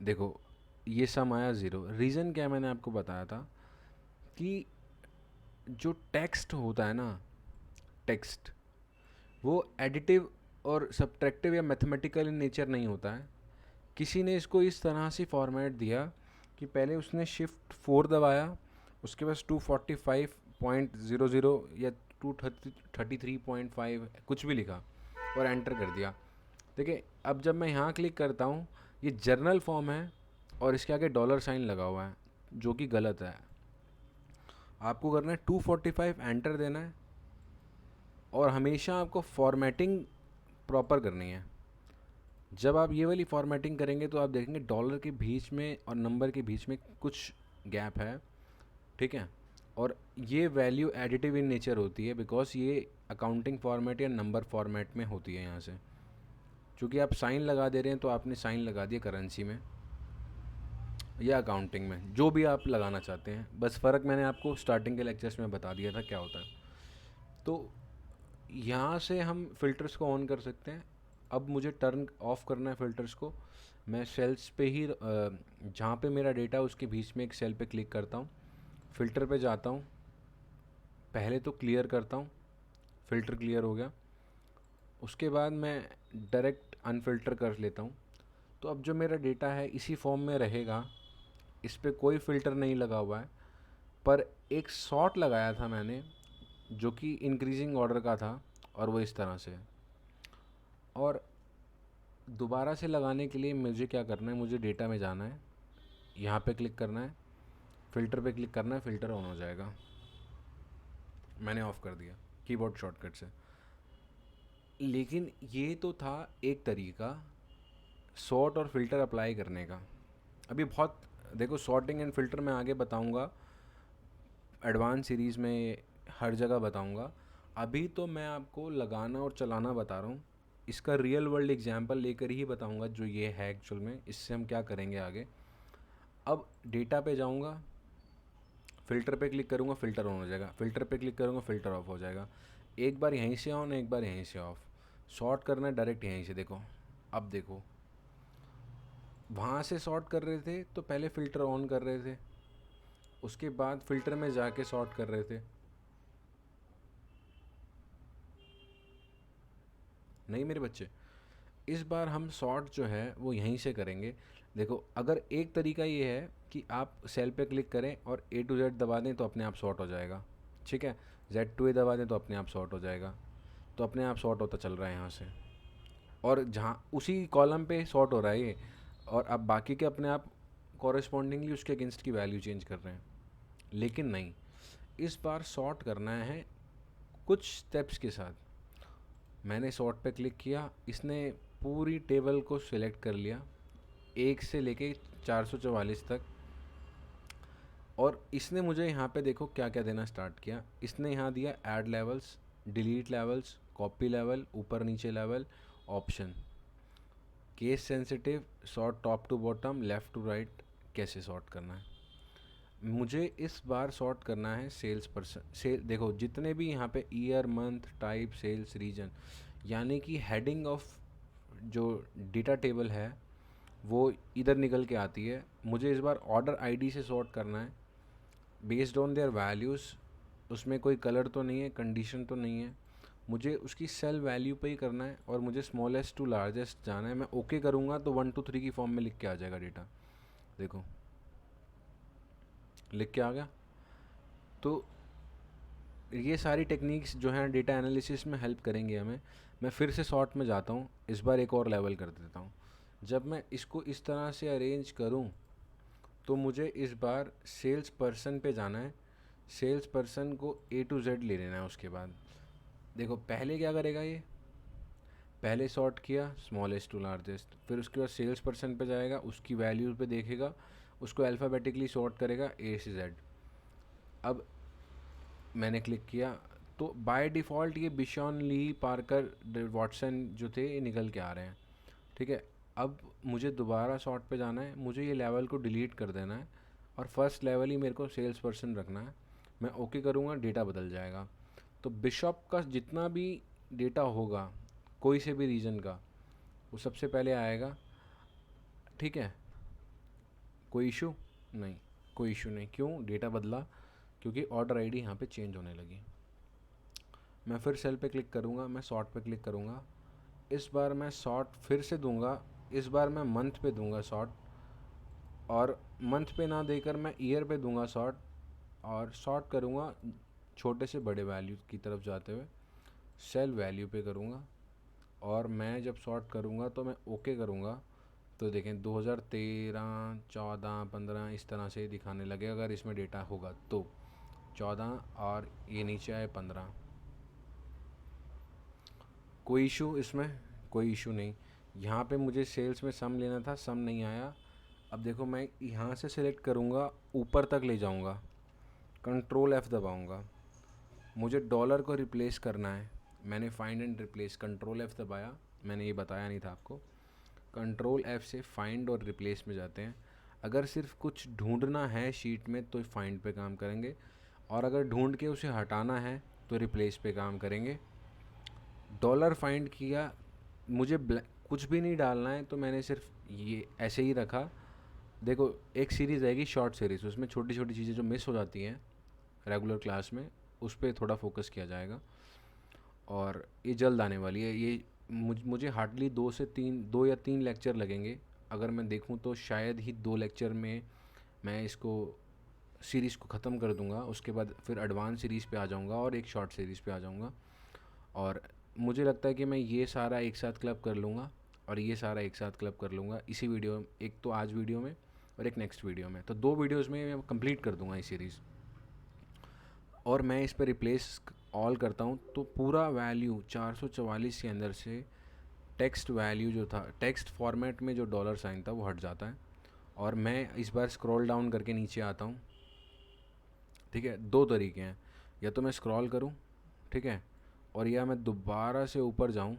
देखो ये सम आया 0। रीज़न क्या है, मैंने आपको बताया था कि जो टेक्स्ट होता है ना, टेक्स्ट वो एडिटिव और सब्ट्रैक्टिव या मैथमेटिकल इन नेचर नहीं होता है। किसी ने इसको इस तरह से फॉर्मेट दिया कि पहले उसने शिफ्ट 4 दबाया, उसके पास 245.00 या 233.5 कुछ भी लिखा और एंटर कर दिया। देखिए अब जब मैं यहाँ क्लिक करता हूँ, ये जर्नल फॉर्म है और इसके आगे डॉलर साइन लगा हुआ है जो कि गलत है। आपको करना है 245 एंटर देना है, और हमेशा आपको फॉर्मेटिंग प्रॉपर करनी है। जब आप ये वाली फॉर्मेटिंग करेंगे तो आप देखेंगे डॉलर के बीच में और नंबर के बीच में कुछ गैप है, ठीक है। और ये वैल्यू एडिटिव इन नेचर होती है, बिकॉज ये अकाउंटिंग फॉर्मेट या नंबर फॉर्मेट में होती है। यहाँ से चूँकि आप साइन लगा दे रहे हैं तो आपने साइन लगा दिया करेंसी में या अकाउंटिंग में, जो भी आप लगाना चाहते हैं। बस फ़र्क मैंने आपको स्टार्टिंग के लेक्चर्स में बता दिया था क्या होता है। तो यहाँ से हम फ़िल्टर्स को ऑन कर सकते हैं। अब मुझे टर्न ऑफ करना है फ़िल्टर्स को। मैं सेल्स पे ही जहाँ पे मेरा डेटा है उसके बीच में एक सेल पे क्लिक करता हूँ, फ़िल्टर पे जाता हूँ, पहले तो क्लियर करता हूँ, फ़िल्टर क्लियर हो गया। उसके बाद मैं डायरेक्ट अनफ़िल्टर कर लेता हूँ। तो अब जो मेरा डेटा है इसी फॉर्म में रहेगा, इस पर कोई फ़िल्टर नहीं लगा हुआ है। पर एक सॉर्ट लगाया था मैंने जो कि इंक्रीजिंग ऑर्डर का था, और वो इस तरह से है। और दोबारा से लगाने के लिए मुझे क्या करना है, मुझे डेटा में जाना है, यहाँ पे क्लिक करना है, फ़िल्टर पे क्लिक करना है, फ़िल्टर ऑन हो जाएगा। मैंने ऑफ़ कर दिया कीबोर्ड शॉर्टकट से। लेकिन ये तो था एक तरीका सॉर्ट और फ़िल्टर अप्लाई करने का। अभी बहुत देखो, सॉर्टिंग एंड फ़िल्टर मैं आगे बताऊँगा, एडवांस सीरीज़ में हर जगह बताऊँगा। अभी तो मैं आपको लगाना और चलाना बता रहा हूँ। इसका रियल वर्ल्ड एग्जांपल लेकर ही बताऊँगा जो ये है एक्चुअल में, इससे हम क्या करेंगे आगे। अब डेटा पे जाऊँगा, फ़िल्टर पे क्लिक करूँगा, फ़िल्टर ऑन हो जाएगा, फ़िल्टर पे क्लिक करूँगा, फ़िल्टर ऑफ हो जाएगा। एक बार यहीं से ऑन, एक बार यहीं से ऑफ। शॉर्ट करना है डायरेक्ट यहीं से। देखो अब देखो, वहाँ से शॉर्ट कर रहे थे तो पहले फ़िल्टर ऑन कर रहे थे, उसके बाद फ़िल्टर में जाके शॉर्ट कर रहे थे। नहीं मेरे बच्चे, इस बार हम शॉर्ट जो है वो यहीं से करेंगे। देखो अगर एक तरीका ये है कि आप सेल पे क्लिक करें और A to Z दबा दें तो अपने आप शॉर्ट हो जाएगा, ठीक है। Z to A दबा दें तो अपने आप शॉर्ट हो जाएगा। तो अपने आप शॉर्ट होता चल रहा है यहाँ से, और जहाँ उसी कॉलम पे शॉर्ट हो रहा है ये, और अब बाकी के अपने आप कॉरेस्पॉन्डिंगली उसके अगेंस्ट की वैल्यू चेंज कर रहे हैं। लेकिन नहीं, इस बार शॉर्ट करना है कुछ स्टेप्स के साथ। मैंने शॉर्ट पे क्लिक किया, इसने पूरी टेबल को सिलेक्ट कर लिया, 1 से लेके 444 तक। और इसने मुझे यहाँ पे देखो क्या क्या देना स्टार्ट किया। इसने यहाँ दिया add levels, delete levels, copy level, ऊपर नीचे level, option, case sensitive, sort top to bottom, left to right, कैसे सॉर्ट करना है। मुझे इस बार सॉर्ट करना है सेल्स पर्सन देखो जितने भी यहाँ पे year, month, type, sales, region, यानी कि हेडिंग ऑफ जो डेटा टेबल है वो इधर निकल के आती है। मुझे इस बार ऑर्डर आईडी से सॉर्ट करना है बेस्ड ऑन देयर वैल्यूज़। उसमें कोई कलर तो नहीं है, कंडीशन तो नहीं है, मुझे उसकी सेल वैल्यू पे ही करना है। और मुझे स्मॉलेस्ट टू लार्जेस्ट जाना है। मैं ओके करूँगा तो 1 2 3 की फॉर्म में लिख के आ जाएगा डेटा। देखो लिख के आ गया। तो ये सारी टेक्निक्स जो हैं डेटा एनालिसिस में हेल्प करेंगे हमें। मैं फिर से सॉर्ट में जाता हूँ, इस बार एक और लेवल कर देता हूँ। जब मैं इसको इस तरह से अरेंज करूँ तो मुझे इस बार सेल्स पर्सन पे जाना है। सेल्स पर्सन को A to Z ले लेना है। उसके बाद देखो पहले क्या करेगा, ये पहले सॉर्ट किया स्मॉलेस्ट टू लार्जेस्ट, फिर उसके बाद सेल्स पर्सन पे जाएगा, उसकी वैल्यू पे देखेगा, उसको अल्फ़ाबेटिकली सॉर्ट करेगा A से Z। अब मैंने क्लिक किया तो बाय डिफ़ॉल्ट ये बिशॉन, ली, पार्कर, वॉटसन जो थे ये निकल के आ रहे हैं। ठीक है, अब मुझे दोबारा सॉर्ट पे जाना है, मुझे ये लेवल को डिलीट कर देना है और फर्स्ट लेवल ही मेरे को सेल्स पर्सन रखना है। मैं ओके करूँगा, डेटा बदल जाएगा। तो बिशॉप का जितना भी डेटा होगा कोई से भी रीजन का, वो सबसे पहले आएगा। ठीक है, कोई इशू नहीं, कोई इशू नहीं। क्यों डेटा बदला? क्योंकि ऑर्डर आईडी यहाँ पे चेंज होने लगी। मैं फिर सेल पे क्लिक करूँगा, मैं सॉर्ट पे क्लिक करूँगा। इस बार मैं सॉर्ट फिर से दूंगा, इस बार मैं मंथ पे दूंगा सॉर्ट, और मंथ पे ना देकर मैं ईयर पे दूंगा सॉर्ट। और सॉर्ट करूँगा छोटे से बड़े वैल्यू की तरफ जाते हुए, सेल वैल्यू पे करूँगा। और मैं जब सॉर्ट करूँगा तो मैं ओके करूँगा तो देखें 2013, 14, 15 इस तरह से दिखाने लगे। अगर इसमें डेटा होगा तो 14 और ये नीचे आए 15। कोई इशू इसमें? कोई इशू नहीं। यहाँ पे मुझे सेल्स में सम लेना था, सम नहीं आया। अब देखो मैं यहाँ से सिलेक्ट करूँगा, ऊपर तक ले जाऊँगा, कंट्रोल F दबाऊँगा, मुझे डॉलर को रिप्लेस करना है। मैंने find and replace, control F दबाया, मैंने ये बताया नहीं था आपको। कंट्रोल F से फाइंड और रिप्लेस में जाते हैं। अगर सिर्फ कुछ ढूंढना है शीट में तो फाइंड पे काम करेंगे, और अगर ढूंढ के उसे हटाना है तो रिप्लेस पे काम करेंगे। डॉलर फाइंड किया, मुझे कुछ भी नहीं डालना है तो मैंने सिर्फ ये ऐसे ही रखा। देखो एक सीरीज़ आएगी शॉर्ट सीरीज़, उसमें छोटी छोटी चीज़ें जो मिस हो जाती हैं रेगुलर क्लास में उस पर थोड़ा फोकस किया जाएगा। और ये जल्द आने वाली है। ये मुझे हार्डली 2 या 3 लेक्चर लगेंगे। अगर मैं देखूं तो शायद ही 2 लेक्चर में मैं इसको सीरीज़ को ख़त्म कर दूंगा। उसके बाद फिर एडवांस सीरीज़ पे आ जाऊंगा और एक शॉर्ट सीरीज़ पे आ जाऊंगा। और मुझे लगता है कि मैं ये सारा एक साथ क्लब कर लूँगा और ये सारा एक साथ क्लब कर लूँगा इसी वीडियो, एक तो आज वीडियो में और एक नेक्स्ट वीडियो में। तो 2 वीडियोज़ में मैं कंप्लीट कर दूँगा ये सीरीज़। और मैं इस पर रिप्लेस ऑल करता हूँ तो पूरा वैल्यू 444 के अंदर से टेक्स्ट वैल्यू जो था, टेक्स्ट फॉर्मेट में जो डॉलर साइन था वो हट जाता है। और मैं इस बार स्क्रॉल डाउन करके नीचे आता हूँ। ठीक है, 2 तरीके हैं, या तो मैं स्क्रॉल करूँ, ठीक है, और या मैं दोबारा से ऊपर जाऊँ,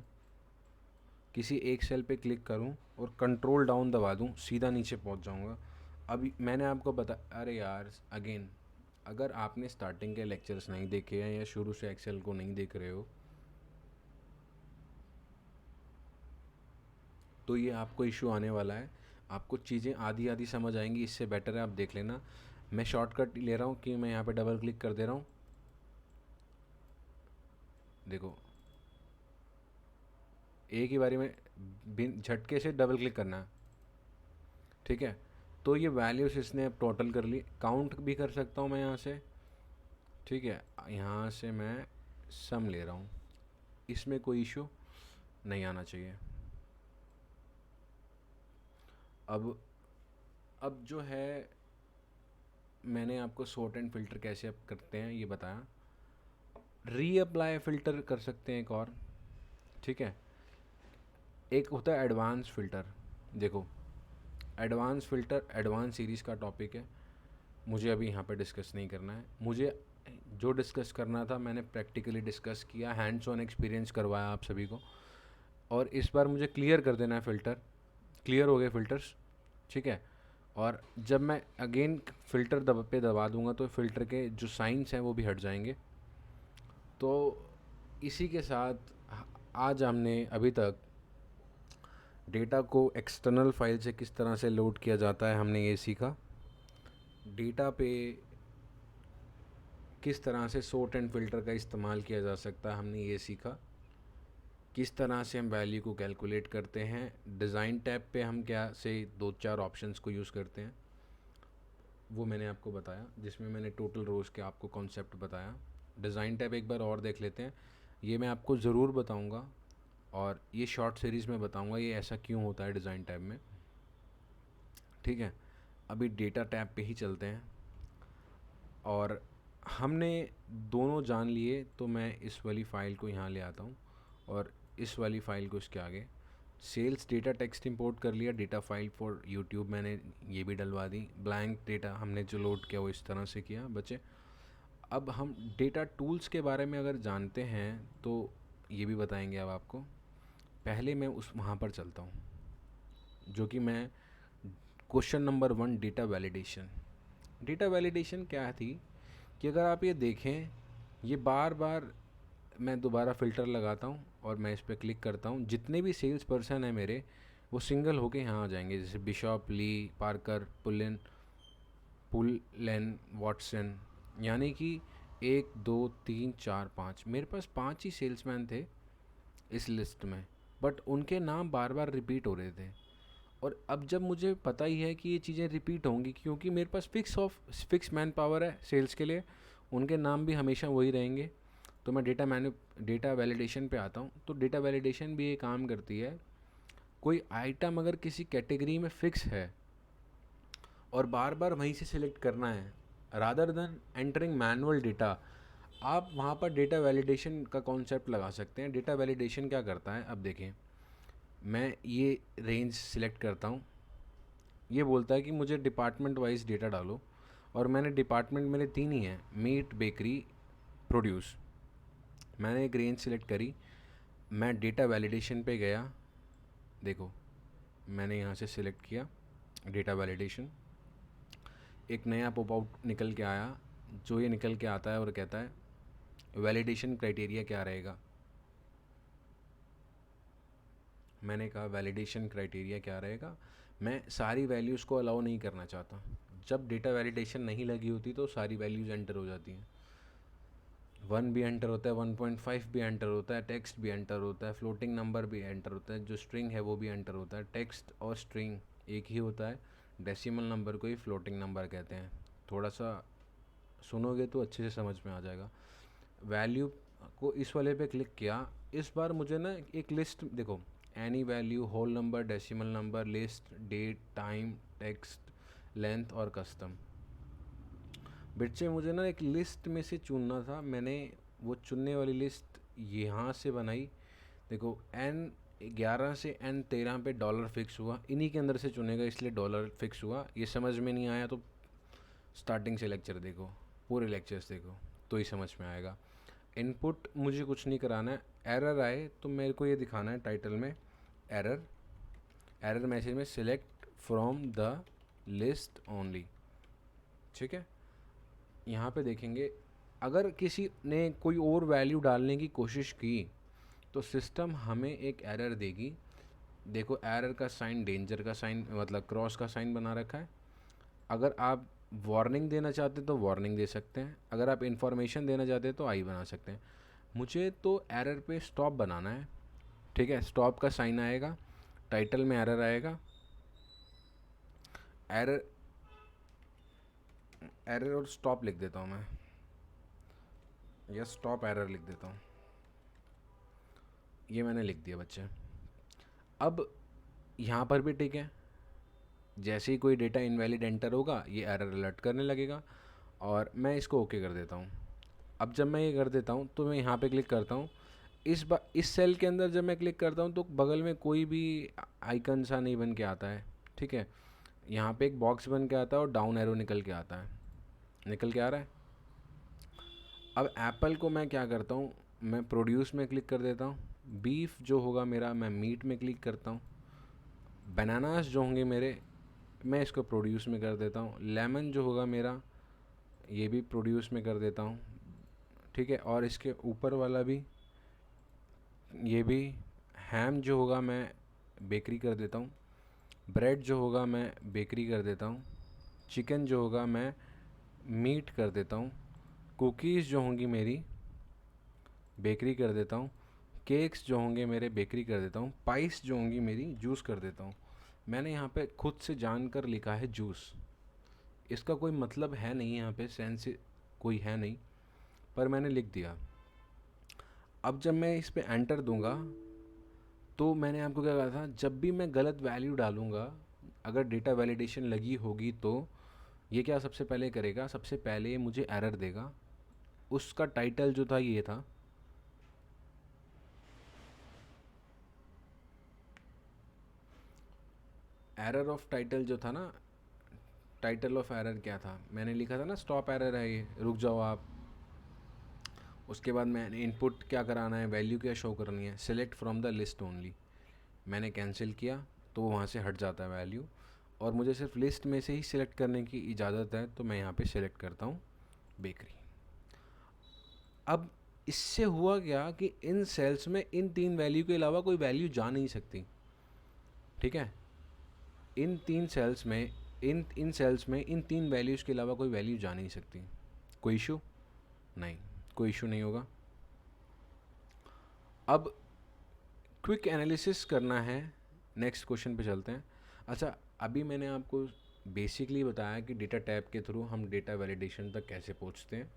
किसी एक सेल पे क्लिक करूं और कंट्रोल डाउन दबा दूं, सीधा नीचे पहुंच जाऊंगा। अभी मैंने आपको अरे यार अगेन, अगर आपने स्टार्टिंग के लेक्चर्स नहीं देखे हैं या शुरू से एक्सेल को नहीं देख रहे हो तो ये आपको इशू आने वाला है। आपको चीज़ें आधी आधी समझ आएंगी, इससे बेटर है आप देख लेना। मैं शॉर्टकट ले रहा हूँ कि मैं यहाँ पे डबल क्लिक कर दे रहा हूँ। देखो एक ही बारी में बिन झटके से डबल क्लिक करना है। ठीक है, तो ये वैल्यूज़ इसने अब टोटल कर ली, काउंट भी कर सकता हूँ मैं यहाँ से। ठीक है, यहाँ से मैं सम ले रहा हूँ, इसमें कोई इशू नहीं आना चाहिए। अब जो है मैंने आपको सॉर्ट एंड फ़िल्टर कैसे अब करते हैं ये बताया। रीअप्लाई फ़िल्टर कर सकते हैं एक और। ठीक है, एक होता है एडवांस फ़िल्टर। देखो एडवांस फ़िल्टर एडवांस सीरीज़ का टॉपिक है, मुझे अभी यहाँ पे डिस्कस नहीं करना है। मुझे जो डिस्कस करना था मैंने प्रैक्टिकली डिस्कस किया, हैंड्स ऑन एक्सपीरियंस करवाया आप सभी को। और इस बार मुझे क्लियर कर देना है फ़िल्टर, क्लियर हो गए फ़िल्टर्स, ठीक है। और जब मैं अगेन फ़िल्टर दबा दूंगा तो फ़िल्टर के जो साइंस हैं वो भी हट जाएंगे। तो इसी के साथ आज हमने अभी तक डेटा को एक्सटर्नल फाइल से किस तरह से लोड किया जाता है हमने ये सीखा। डेटा पे किस तरह से सॉर्ट एंड फ़िल्टर का इस्तेमाल किया जा सकता है हमने ये सीखा। किस तरह से हम वैल्यू को कैलकुलेट करते हैं। डिज़ाइन टैब पे हम क्या से 2-4 ऑप्शंस को यूज़ करते हैं वो मैंने आपको बताया, जिसमें मैंने टोटल रोज़ के आपको कॉन्सेप्ट बताया। डिज़ाइन टैब एक बार और देख लेते हैं, ये मैं आपको ज़रूर बताऊंगा और ये शॉर्ट सीरीज़ में बताऊंगा ये ऐसा क्यों होता है डिज़ाइन टैब में, ठीक है। अभी डेटा टैब पे ही चलते हैं और हमने दोनों जान लिए, तो मैं इस वाली फ़ाइल को यहाँ ले आता हूँ और इस वाली फ़ाइल को इसके आगे सेल्स डेटा टेक्स्ट इंपोर्ट कर लिया। डेटा फाइल फॉर यूट्यूब मैंने ये भी डलवा दी। ब्लैंक डेटा हमने जो लोड किया वो इस तरह से किया बच्चे। अब हम डेटा टूल्स के बारे में अगर जानते हैं तो ये भी बताएंगे अब आपको। पहले मैं उस वहाँ पर चलता हूँ जो कि मैं question number 1 data validation. Data validation क्या थी कि अगर आप ये देखें, ये बार बार मैं दोबारा फ़िल्टर लगाता हूँ और मैं इस पर क्लिक करता हूँ, जितने भी सेल्स पर्सन हैं मेरे वो सिंगल होके यहाँ आ जाएंगे, जैसे बिशॉप, ली, पार्कर, पुलेन, वॉटसन। यानी कि 1 2 3 4 5, मेरे पास 5 ही सेल्समैन थे इस लिस्ट में, बट उनके नाम बार बार रिपीट हो रहे थे। और अब जब मुझे पता ही है कि ये चीज़ें रिपीट होंगी क्योंकि मेरे पास फिक्स मैन पावर है सेल्स के लिए, उनके नाम भी हमेशा वही रहेंगे, तो मैं डेटा वैलिडेशन पे आता हूँ। तो डेटा वैलिडेशन भी ये काम करती है, कोई आइटम अगर किसी कैटेगरी में फिक्स है और बार बार वहीं से सिलेक्ट करना है rather than entering manual data, आप वहाँ पर डेटा वैलिडेशन का कॉन्सेप्ट लगा सकते हैं। डेटा वैलिडेशन क्या करता है, अब देखें, मैं ये रेंज सिलेक्ट करता हूँ, ये बोलता है कि मुझे डिपार्टमेंट वाइज डेटा डालो, और मैंने डिपार्टमेंट मेरे 3 ही हैं, मीट, बेकरी, प्रोड्यूस। मैंने एक रेंज सिलेक्ट करी, मैं डेटा वैलिडेशन पे गया, देखो मैंने यहाँ से सिलेक्ट किया डेटा वैलिडेशन, एक नया पॉप आउट निकल के आया, जो ये निकल के आता है और कहता है वैलिडेशन क्राइटेरिया क्या रहेगा। मैंने कहा वैलिडेशन क्राइटेरिया क्या रहेगा, मैं सारी वैल्यूज़ को अलाउ नहीं करना चाहता। जब डेटा वैलिडेशन नहीं लगी होती तो सारी वैल्यूज़ एंटर हो जाती हैं, 1 भी एंटर होता है, 1.5 भी एंटर होता है, टेक्स्ट भी एंटर होता है, फ्लोटिंग नंबर भी एंटर होता है, जो स्ट्रिंग है वो भी एंटर होता है। टेक्स्ट और स्ट्रिंग एक ही होता है, डेसिमल नंबर को ही फ्लोटिंग नंबर कहते हैं। थोड़ा सा सुनोगे तो अच्छे से समझ में आ जाएगा। वैल्यू को इस वाले पे क्लिक किया, इस बार मुझे ना एक लिस्ट, देखो any value, whole number, decimal number, list, date, time, text, length और कस्टम। बच्चे मुझे ना एक लिस्ट में से चुनना था, मैंने वो चुनने वाली लिस्ट यहाँ से बनाई। देखो N11 से N13 पे डॉलर फिक्स हुआ, इन्हीं के अंदर से चुनेगा इसलिए डॉलर फिक्स हुआ। ये समझ में नहीं आया तो स्टार्टिंग से लेक्चर देखो, पूरे लेक्चर्स देखो तो ही समझ में आएगा। इनपुट मुझे कुछ नहीं कराना है, एरर आए तो मेरे को ये दिखाना है टाइटल में, एरर मैसेज में select from the list only, ठीक है। यहाँ पे देखेंगे अगर किसी ने कोई और वैल्यू डालने की कोशिश की तो सिस्टम हमें एक एरर देगी। देखो एरर का साइन डेंजर का साइन, मतलब क्रॉस का साइन बना रखा है। अगर आप वार्निंग देना चाहते तो वार्निंग दे सकते हैं, अगर आप इंफॉर्मेशन देना चाहते हैं तो आई बना सकते हैं। मुझे तो एरर पे स्टॉप बनाना है, ठीक है। स्टॉप का साइन आएगा, टाइटल में एरर आएगा, एरर एरर और स्टॉप लिख देता हूँ मैं, या स्टॉप एरर लिख देता हूँ, ये मैंने लिख दिया बच्चे। अब यहाँ पर भी ठीक है, जैसे ही कोई डेटा इनवैलिड एंटर होगा ये एरर अलर्ट करने लगेगा और मैं इसको ओके कर देता हूँ। अब जब मैं ये कर देता हूँ तो मैं यहाँ पे क्लिक करता हूँ, इस सेल के अंदर जब मैं क्लिक करता हूँ तो बगल में कोई भी आइकन सा नहीं बन के आता है, ठीक है। यहाँ पे एक बॉक्स बन के आता है और डाउन एरो निकल के आता है, निकल के आ रहा है। अब एप्पल को मैं क्या करता हूँ, मैं प्रोड्यूस में क्लिक कर देता हूँ, बीफ जो होगा मेरा मैं मीट में क्लिक करता हूँ, बनानास जो होंगे मेरे मैं इसको प्रोड्यूस में कर देता हूँ, लेमन जो होगा मेरा ये भी प्रोड्यूस में कर देता हूँ, ठीक है। और इसके ऊपर वाला भी, ये भी, हैम जो होगा मैं बेकरी कर देता हूँ, ब्रेड जो होगा मैं बेकरी कर देता हूँ, चिकन जो होगा मैं मीट कर देता हूँ, कुकीज़ जो होंगी मेरी बेकरी कर देता हूँ, केक्स जो होंगे मेरे बेकरी कर देता हूँ, पाइस जो होंगी मेरी जूस कर देता हूँ। मैंने यहाँ पे खुद से जानकर लिखा है जूस, इसका कोई मतलब है नहीं, यहाँ पे सेंस कोई है नहीं, पर मैंने लिख दिया। अब जब मैं इस पे एंटर दूंगा तो मैंने आपको क्या कहा था, जब भी मैं गलत वैल्यू डालूंगा, अगर डेटा वैलिडेशन लगी होगी तो ये क्या सबसे पहले करेगा, सबसे पहले ये मुझे एरर देगा। उसका टाइटल जो था ये था, एरर ऑफ टाइटल जो था ना, टाइटल ऑफ एरर क्या था, मैंने लिखा था ना स्टॉप एरर है ये, रुक जाओ आप। उसके बाद मैंने इनपुट क्या कराना है, वैल्यू क्या शो करनी है, select from the list only, मैंने कैंसिल किया तो वहाँ से हट जाता है वैल्यू, और मुझे सिर्फ लिस्ट में से ही सिलेक्ट करने की इजाज़त है, तो मैं यहाँ पे सिलेक्ट करता हूँ बेकरी। अब इससे हुआ क्या कि इन सेल्स में इन तीन वैल्यू के अलावा कोई वैल्यू जा नहीं सकती, ठीक है। इन तीन सेल्स में इन सेल्स में इन तीन वैल्यूज़ के अलावा कोई वैल्यू जा नहीं सकती। कोई इशू नहीं, कोई इशू नहीं होगा। अब क्विक एनालिसिस करना है, नेक्स्ट क्वेश्चन पे चलते हैं। अच्छा, अभी मैंने आपको बेसिकली बताया कि डेटा टैब के थ्रू हम डेटा वैलिडेशन तक कैसे पहुंचते हैं,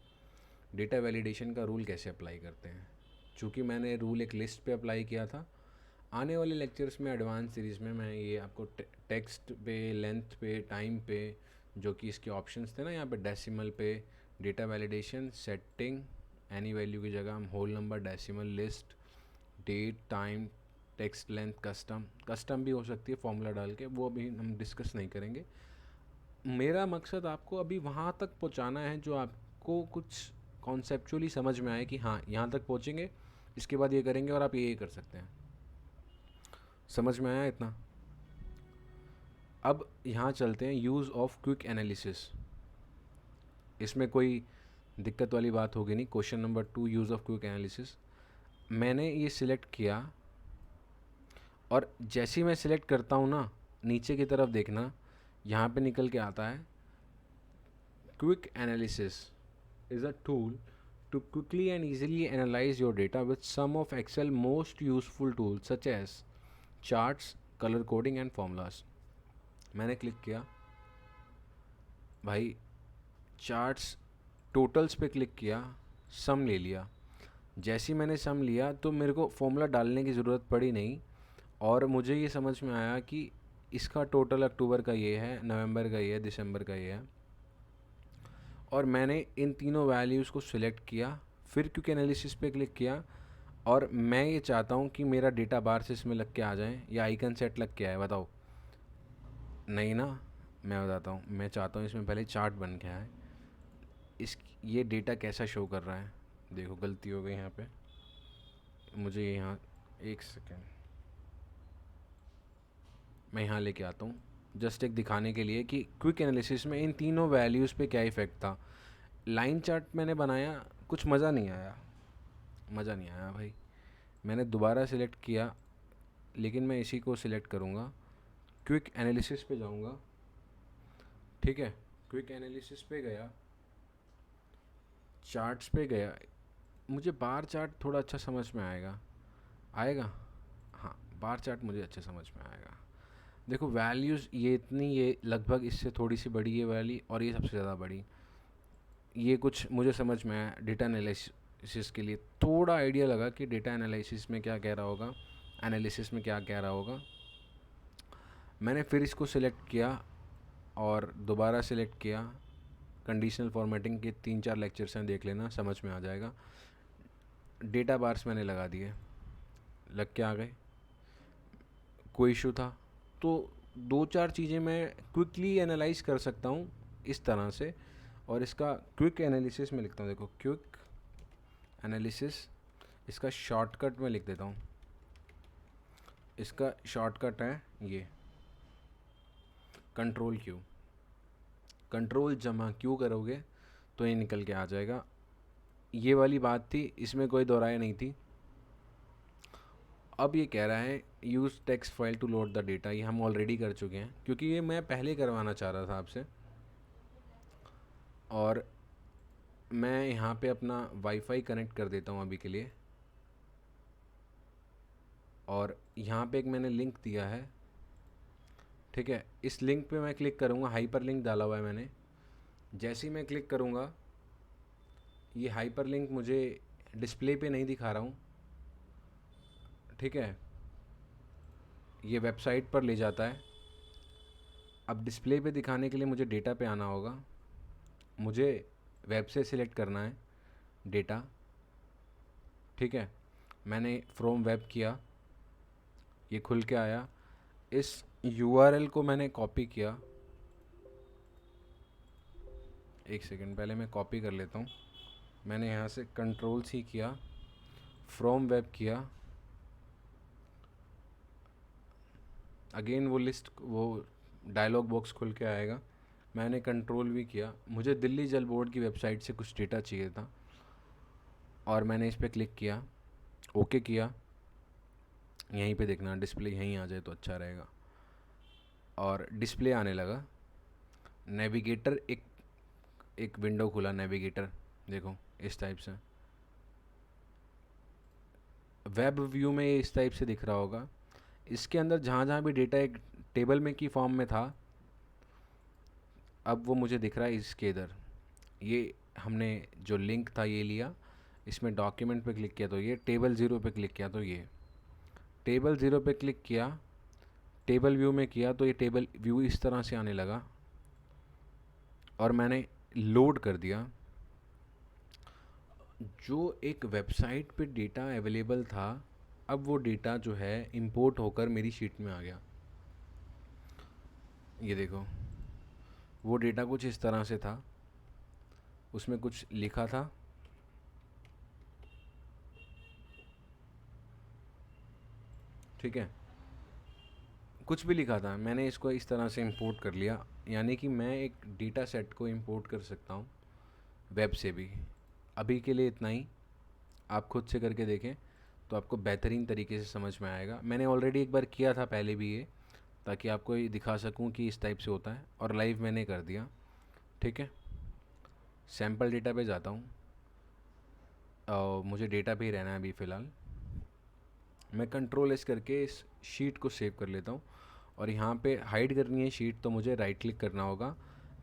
डेटा वैलिडेशन का रूल कैसे अप्लाई करते हैं। चूँकि मैंने रूल एक लिस्ट पे अप्लाई किया था, आने वाले लेक्चर्स में एडवांस सीरीज़ में मैं ये आपको टेक्स्ट पे, लेंथ पे, टाइम पे, जो कि इसके ऑप्शंस थे ना यहाँ पे, डेसिमल पे, data validation, setting, any value की जगह हम whole number, decimal, list, date, time, text length, custom भी हो सकती है फॉर्मूला डाल के, वो अभी हम डिस्कस नहीं करेंगे। मेरा मकसद आपको अभी वहाँ तक पहुँचाना है जो आपको कुछ कॉन्सेप्चुअली समझ में आए कि हाँ यहाँ तक पहुँचेंगे, इसके बाद ये करेंगे और आप ये कर सकते हैं। समझ में आया इतना? अब यहाँ चलते हैं यूज़ ऑफ क्विक एनालिसिस। इसमें कोई दिक्कत वाली बात होगी नहीं। Question number 2, use of quick analysis. मैंने ये सिलेक्ट किया और जैसे ही मैं सिलेक्ट करता हूँ ना, नीचे की तरफ देखना, यहाँ पे निकल के आता है quick analysis is a tool to quickly and easily analyze your data with some of Excel most useful tools such as charts, color coding and formulas। मैंने क्लिक किया भाई, चार्ट्स, टोटल्स पे क्लिक किया, सम ले लिया। जैसे ही मैंने सम लिया तो मेरे को फॉर्मूला डालने की ज़रूरत पड़ी नहीं, और मुझे ये समझ में आया कि इसका टोटल अक्टूबर का ये है, नवंबर का ये है, दिसंबर का ये है। और मैंने इन तीनों वैल्यूज़ को सिलेक्ट किया, फिर क्विक एनालिसिस पे क्लिक किया, और मैं ये चाहता हूँ कि मेरा डेटा बार से इसमें लग के आ जाए या आइकन सेट लग के आए, बताओ। नहीं ना, मैं बताता हूँ, मैं चाहता हूँ इसमें पहले चार्ट बन के आए। इस ये डेटा कैसा शो कर रहा है, देखो गलती हो गई यहाँ पे, मुझे यहाँ एक सेकेंड, मैं यहाँ लेके आता हूँ जस्ट एक दिखाने के लिए कि क्विक एनालिसिस में इन तीनों वैल्यूज़ पे क्या इफ़ेक्ट था। लाइन चार्ट मैंने बनाया, कुछ मज़ा नहीं आया, मज़ा नहीं आया भाई। मैंने दोबारा सिलेक्ट किया, लेकिन मैं इसी को सिलेक्ट करूँगा, क्विक एनालिसिस पे जाऊँगा, ठीक है। क्विक एनालिसिस पे गया, चार्ट्स पे गया, मुझे बार चार्ट थोड़ा अच्छा समझ में आएगा, आएगा, हाँ बार चार्ट मुझे अच्छे समझ में आएगा। देखो वैल्यूज़ ये इतनी, ये लगभग इससे थोड़ी सी बड़ी ये वाली, और ये सबसे ज़्यादा बड़ी, ये कुछ मुझे समझ में आया। डेटा एनालिसिस के लिए थोड़ा आइडिया लगा कि डेटा एनालिसिस में क्या कह रहा होगा, एनालिसिस में क्या कह रहा होगा। मैंने फिर इसको सिलेक्ट किया और दोबारा सिलेक्ट किया। कंडीशनल फॉर्मेटिंग के 3-4 लेक्चर्स हैं, देख लेना, समझ में आ जाएगा। डेटा बार्स मैंने लगा दिए, लग के आ गए, कोई इशू था तो दो चार चीज़ें मैं क्विकली एनालाइज कर सकता हूँ इस तरह से, और इसका क्विक एनालिसिस में लिखता हूँ। देखो, क्विक एनालिसिस, इसका शॉर्टकट में लिख देता हूँ। इसका शॉर्टकट है ये कंट्रोल क्यू। कंट्रोल जमा क्यू करोगे तो ये निकल के आ जाएगा। ये वाली बात थी, इसमें कोई दोहराया नहीं थी। अब ये कह रहा है use text file to load the data, ये हम ऑलरेडी कर चुके हैं क्योंकि ये मैं पहले करवाना चाह रहा था आपसे। और मैं यहाँ पे अपना वाईफाई कनेक्ट कर देता हूँ अभी के लिए, और यहाँ पे एक मैंने लिंक दिया है, ठीक है। इस लिंक पे मैं क्लिक करूँगा, हाइपर लिंक डाला हुआ है मैंने। जैसे ही मैं क्लिक करूँगा, ये हाइपर लिंक मुझे डिस्प्ले पे नहीं दिखा रहा हूँ, ठीक है, ये वेबसाइट पर ले जाता है। अब डिस्प्ले पे दिखाने के लिए मुझे डेटा पे आना होगा, मुझे वेब से सिलेक्ट करना है डेटा, ठीक है। मैंने फ्रॉम वेब किया, ये खुल के आया। इस यूआरएल को मैंने कॉपी किया, एक सेकंड पहले मैं कॉपी कर लेता हूँ। मैंने यहाँ से कंट्रोल सी किया, फ्रॉम वेब किया, अगेन वो लिस्ट, वो डायलॉग बॉक्स खुल के आएगा। मैंने कंट्रोल भी किया, मुझे दिल्ली जल बोर्ड की वेबसाइट से कुछ डेटा चाहिए था, और मैंने इस पर क्लिक किया, ओके किया। यहीं पे देखना डिस्प्ले यहीं आ जाए तो अच्छा रहेगा। और डिस्प्ले आने लगा, नेविगेटर, एक विंडो खुला नेविगेटर, देखो इस टाइप से। वेब व्यू में ये इस टाइप से दिख रहा होगा। इसके अंदर जहाँ जहाँ भी डेटा एक टेबल में की फॉर्म में था, अब वो मुझे दिख रहा है इसके इधर। ये हमने जो लिंक था ये लिया, इसमें डॉक्यूमेंट पे क्लिक किया तो ये, टेबल 0 पे क्लिक किया तो ये, टेबल 0 पे क्लिक किया, टेबल व्यू में किया तो ये टेबल व्यू इस तरह से आने लगा, और मैंने लोड कर दिया। जो एक वेबसाइट पे डेटा अवेलेबल था, अब वो डेटा जो है इंपोर्ट होकर मेरी शीट में आ गया। ये देखो, वो डेटा कुछ इस तरह से था, उसमें कुछ लिखा था, ठीक है, कुछ भी लिखा था। मैंने इसको इस तरह से इंपोर्ट कर लिया, यानी कि मैं एक डेटा सेट को इंपोर्ट कर सकता हूँ वेब से भी। अभी के लिए इतना ही, आप खुद से करके देखें तो आपको बेहतरीन तरीके से समझ में आएगा। मैंने ऑलरेडी एक बार किया था पहले भी ये, ताकि आपको ये दिखा सकूं कि इस टाइप से होता है, और लाइव मैंने कर दिया, ठीक है। सैम्पल डेटा पे जाता हूँ, और मुझे डेटा पे ही रहना है अभी फ़िलहाल। मैं कंट्रोल एस करके इस शीट को सेव कर लेता हूँ, और यहाँ पे हाइड करनी है शीट तो मुझे राइट क्लिक करना होगा।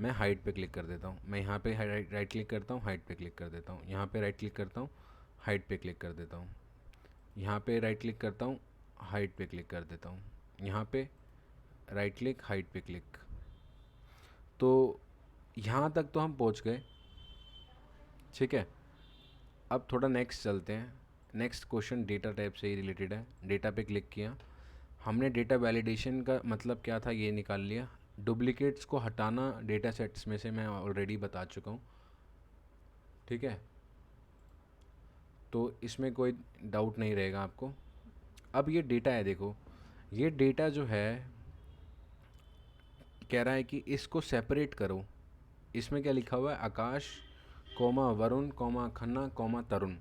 मैं हाइड पे क्लिक कर देता हूँ, मैं यहाँ पे राइट क्लिक करता हूँ, हाइड पे क्लिक कर देता हूँ, यहाँ पे राइट क्लिक करता हूँ, हाइड पे क्लिक कर देता हूँ, यहाँ पे राइट क्लिक करता हूँ, हाइड पे क्लिक कर देता हूँ, यहाँ पे राइट क्लिक, हाइड पे क्लिक। तो यहाँ तक तो हम पहुँच गए, ठीक है। अब थोड़ा नेक्स्ट चलते हैं। नेक्स्ट क्वेश्चन डेटा टाइप से ही रिलेटेड है। डेटा पे क्लिक किया, हमने डेटा वैलिडेशन का मतलब क्या था ये निकाल लिया। डुप्लीकेट्स को हटाना डेटा सेट्स में से मैं ऑलरेडी बता चुका हूँ, ठीक है, तो इसमें कोई डाउट नहीं रहेगा आपको। अब ये डेटा है, देखो ये डेटा जो है कह रहा है कि इसको सेपरेट करो। इसमें क्या लिखा हुआ है, Akash comma Varun comma Khanna comma Tarun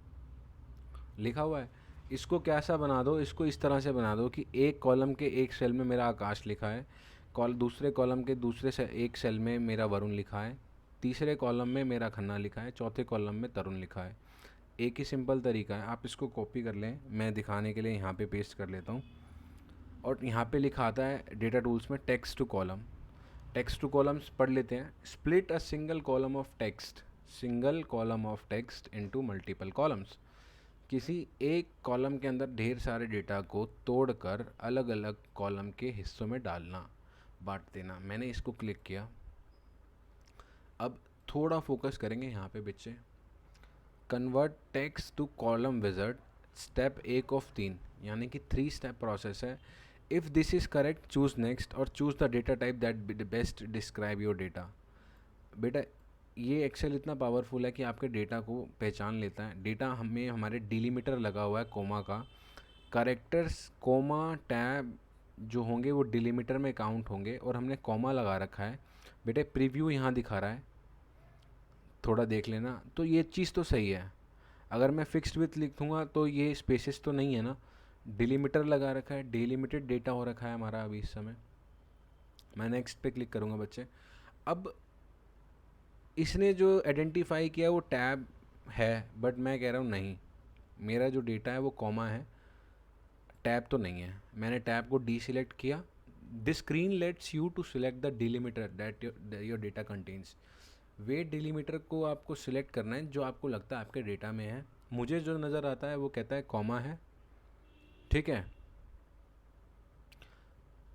लिखा हुआ है। इसको कैसा बना दो, इसको इस तरह से बना दो कि एक कॉलम के एक सेल में मेरा आकाश लिखा है, दूसरे कॉलम के दूसरे एक सेल में मेरा वरुण लिखा है, तीसरे कॉलम में मेरा खन्ना लिखा है, चौथे कॉलम में तरुण लिखा है। एक ही सिंपल तरीका है, आप इसको कॉपी कर लें, मैं दिखाने के लिए यहाँ पे पेस्ट कर लेता हूँ। और यहाँ पे लिखा आता है डेटा टूल्स में text to column. Text to columns पढ़ लेते हैं। Split a single column of text into multiple columns. किसी एक कॉलम के अंदर ढेर सारे डेटा को तोड़कर अलग अलग कॉलम के हिस्सों में डालना, बांट देना। मैंने इसको क्लिक किया। अब थोड़ा फोकस करेंगे यहाँ पे बच्चे। Convert text to column wizard, step 1 of 3, यानी कि 3 स्टेप प्रोसेस है। If this is correct choose next और choose the data type that best describe your data. बेटा ये एक्सेल इतना पावरफुल है कि आपके डेटा को पहचान लेता है। डेटा हमें हमारे डिलीमीटर लगा हुआ है कोमा का, करेक्टर्स कोमा टैब जो होंगे वो डिलीमीटर में काउंट होंगे और हमने कोमा लगा रखा है। बेटे प्रीव्यू यहाँ दिखा रहा है, थोड़ा देख लेना। तो ये चीज़ तो सही है। अगर मैं फिक्स्ड विथ लिख दूँगा तो ये स्पेसेस तो नहीं है ना, डिलीमीटर लगा रखा है, डिलीमिटेड डेटा हो रखा है हमारा अभी इस समय। मैं नेक्स्ट पे क्लिक करूँगा बच्चे। अब इसने जो आइडेंटिफाई किया वो टैब है, बट मैं कह रहा हूँ नहीं, मेरा जो डेटा है वो कॉमा है, टैब तो नहीं है। मैंने टैब को डीसिलेक्ट किया। This screen lets you to select the delimiter that your data contains. Wait delimiter को आपको सिलेक्ट करना है जो आपको लगता है आपके डेटा में है। मुझे जो नज़र आता है वो कहता है कॉमा है, ठीक है।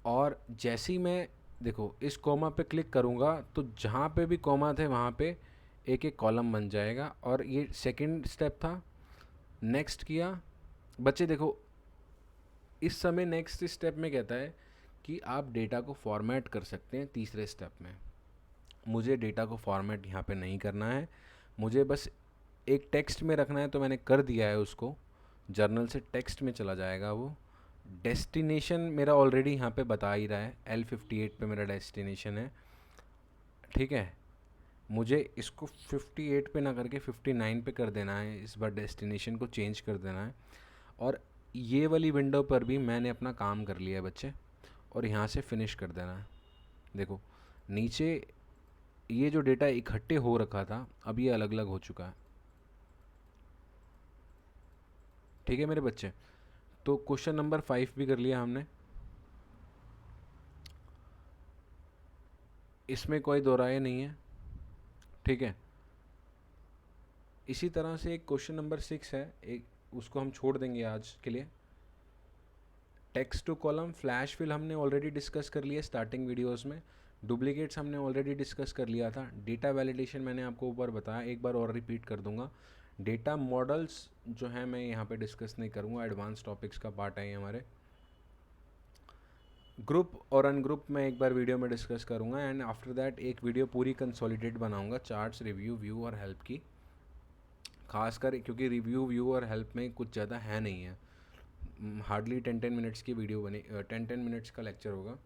और जैसे ही मैं देखो इस कॉमा पे क्लिक करूँगा तो जहाँ पे भी कॉमा थे वहाँ पे एक एक कॉलम बन जाएगा। और ये सेकंड स्टेप था। नेक्स्ट किया बच्चे, देखो इस समय नेक्स्ट स्टेप में कहता है कि आप डेटा को फॉर्मेट कर सकते हैं। तीसरे स्टेप में मुझे डेटा को फॉर्मेट यहाँ पे नहीं करना है, मुझे बस एक टेक्स्ट में रखना है। तो मैंने कर दिया है उसको, जर्नल से टेक्स्ट में चला जाएगा वो। डेस्टिनेशन मेरा ऑलरेडी यहाँ पे बता ही रहा है, L58 पे मेरा डेस्टिनेशन है, ठीक है। मुझे इसको 58 पे ना करके 59 पे कर देना है, इस बार डेस्टिनेशन को चेंज कर देना है। और ये वाली विंडो पर भी मैंने अपना काम कर लिया है बच्चे, और यहाँ से फिनिश कर देना है। देखो नीचे ये जो डेटा इकट्ठे हो रखा था अब ये अलग अलग हो चुका है, ठीक है मेरे बच्चे। तो क्वेश्चन नंबर 5 भी कर लिया हमने, इसमें कोई दो राय नहीं है, ठीक है। इसी तरह से एक क्वेश्चन नंबर 6 है, एक उसको हम छोड़ देंगे आज के लिए। Text to column flash fill हमने ऑलरेडी डिस्कस कर लिया स्टार्टिंग वीडियोस में। डुप्लीकेट्स हमने ऑलरेडी डिस्कस कर लिया था। डेटा वैलिडेशन मैंने आपको ऊपर बताया, एक बार और रिपीट कर दूंगा। डेटा मॉडल्स जो है मैं यहाँ पे डिस्कस नहीं करूँगा, एडवांस टॉपिक्स का पार्ट है ये हमारे। ग्रुप और अनग्रुप में एक बार वीडियो में डिस्कस करूँगा, एंड आफ्टर दैट एक वीडियो पूरी कंसोलिडेट बनाऊँगा चार्ट्स, रिव्यू, व्यू और हेल्प की। खासकर क्योंकि रिव्यू, व्यू और हेल्प में कुछ ज़्यादा है नहीं है, हार्डली 10 मिनट्स की वीडियो बनी, 10 मिनट्स का लेक्चर होगा।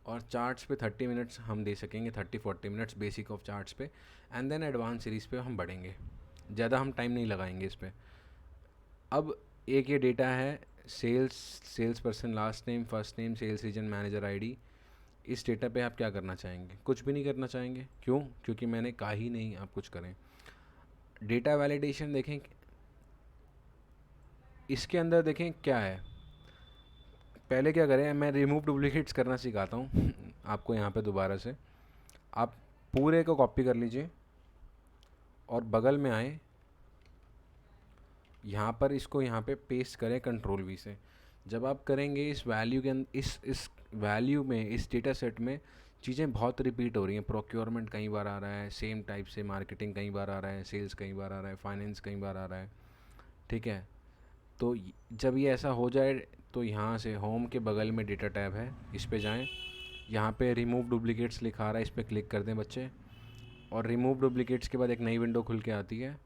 और चार्ट्स पे 30 मिनट्स हम दे सकेंगे, 30-40 मिनट्स बेसिक ऑफ चार्ट्स पे, एंड देन एडवांस सीरीज़ पे हम बढ़ेंगे। ज़्यादा हम टाइम नहीं लगाएंगे इस पर। अब एक ये डेटा है sales person last name, first name, sales region, manager ID. इस डेटा पे आप क्या करना चाहेंगे? कुछ भी नहीं करना चाहेंगे। क्यों? क्योंकि मैंने कहा ही नहीं आप कुछ करें। डेटा वैलिडेशन देखें, इसके अंदर देखें क्या है। पहले क्या करें, मैं रिमूव डुप्लीकेट्स करना सिखाता हूँ आपको यहाँ पे दोबारा से। आप पूरे को कॉपी कर लीजिए और बगल में आए, यहाँ पर इसको यहाँ पे पेस्ट करें कंट्रोल वी से। जब आप करेंगे इस वैल्यू के इस वैल्यू में, इस डेटा सेट में चीज़ें बहुत रिपीट हो रही हैं। प्रोक्योरमेंट कई बार आ रहा है सेम टाइप से, मार्केटिंग कई बार आ रहा है, सेल्स कई बार आ रहा है, फाइनेंस कई बार आ रहा है, ठीक है। तो जब ये ऐसा हो जाए तो यहाँ से होम के बगल में डेटा टैब है, इस पे जाएं। यहाँ पे रिमूव डुप्लीकेट्स लिखा रहा है, इस पर क्लिक कर दें बच्चे। और रिमूव डुप्लीकेट्स के बाद एक नई विंडो खुल के आती है।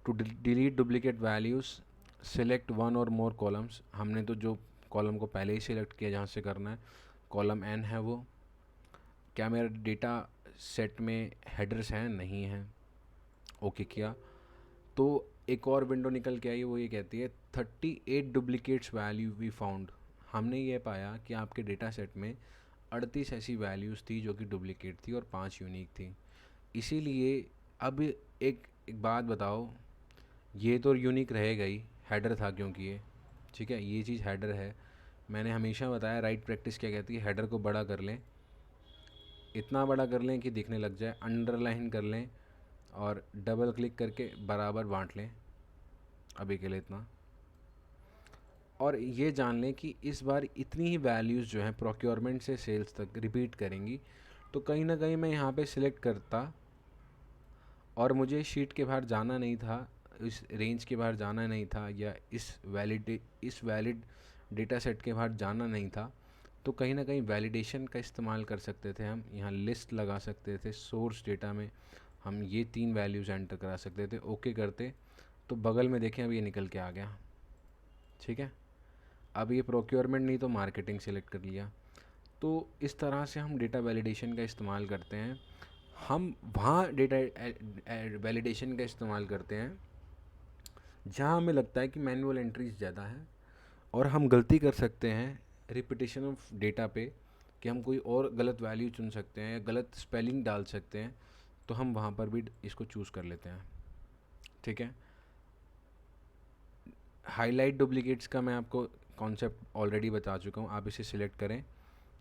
To delete duplicate values select one और मोर कॉलम्स। हमने तो जो कॉलम को पहले ही सिलेक्ट किया जहाँ से करना है, कॉलम n है वो। क्या मेरा डेटा सेट में हेडर्स हैं? नहीं हैं। ओके किया तो एक और विंडो निकल के आई, वो ये कहती है 38 डुप्लीकेट्स वैल्यू वी फाउंड। हमने ये पाया कि आपके डेटा सेट में 38 ऐसी वैल्यूज़ थी जो कि डुप्लीकेट थी और 5 यूनिक थी। इसीलिए अब एक बात बताओ, ये तो यूनिक रहेगा ही, हेडर था क्योंकि ये, ठीक है, ये चीज़ हेडर है। मैंने हमेशा बताया राइट प्रैक्टिस क्या कहती है, हेडर को बड़ा कर लें, इतना बड़ा कर लें कि दिखने लग जाए, अंडरलाइन कर लें और डबल क्लिक करके बराबर बांट लें, अभी के लिए इतना। और ये जान लें कि इस बार इतनी ही वैल्यूज़ जो हैं प्रोक्योरमेंट से सेल्स तक रिपीट करेंगी। तो कहीं ना कहीं मैं यहाँ पे सिलेक्ट करता और मुझे शीट के बाहर जाना नहीं था, इस रेंज के बाहर जाना नहीं था या इस वैलिड डेटा सेट के बाहर जाना नहीं था, तो कहीं ना कहीं वैलिडेशन का इस्तेमाल कर सकते थे। हम यहाँ लिस्ट लगा सकते थे, सोर्स डेटा में हम ये 3 वैल्यूज़ एंटर करा सकते थे। ओके करते तो बगल में देखें अब ये निकल के आ गया। ठीक है, अब ये प्रोक्योरमेंट नहीं तो मार्केटिंग सेलेक्ट कर लिया। तो इस तरह से हम डेटा वैलिडेशन का इस्तेमाल करते हैं। हम वहाँ डेटा वैलिडेशन का इस्तेमाल करते हैं जहाँ हमें लगता है कि मैनुअल एंट्रीज ज़्यादा है और हम गलती कर सकते हैं रिपीटेशन ऑफ डेटा पे, कि हम कोई और गलत वैल्यू चुन सकते हैं या गलत स्पेलिंग डाल सकते हैं, तो हम वहाँ पर भी इसको चूज़ कर लेते हैं। ठीक है, हाईलाइट डुप्लीकेट्स का मैं आपको कॉन्सेप्ट ऑलरेडी बता चुका हूँ, आप इसे सिलेक्ट करें।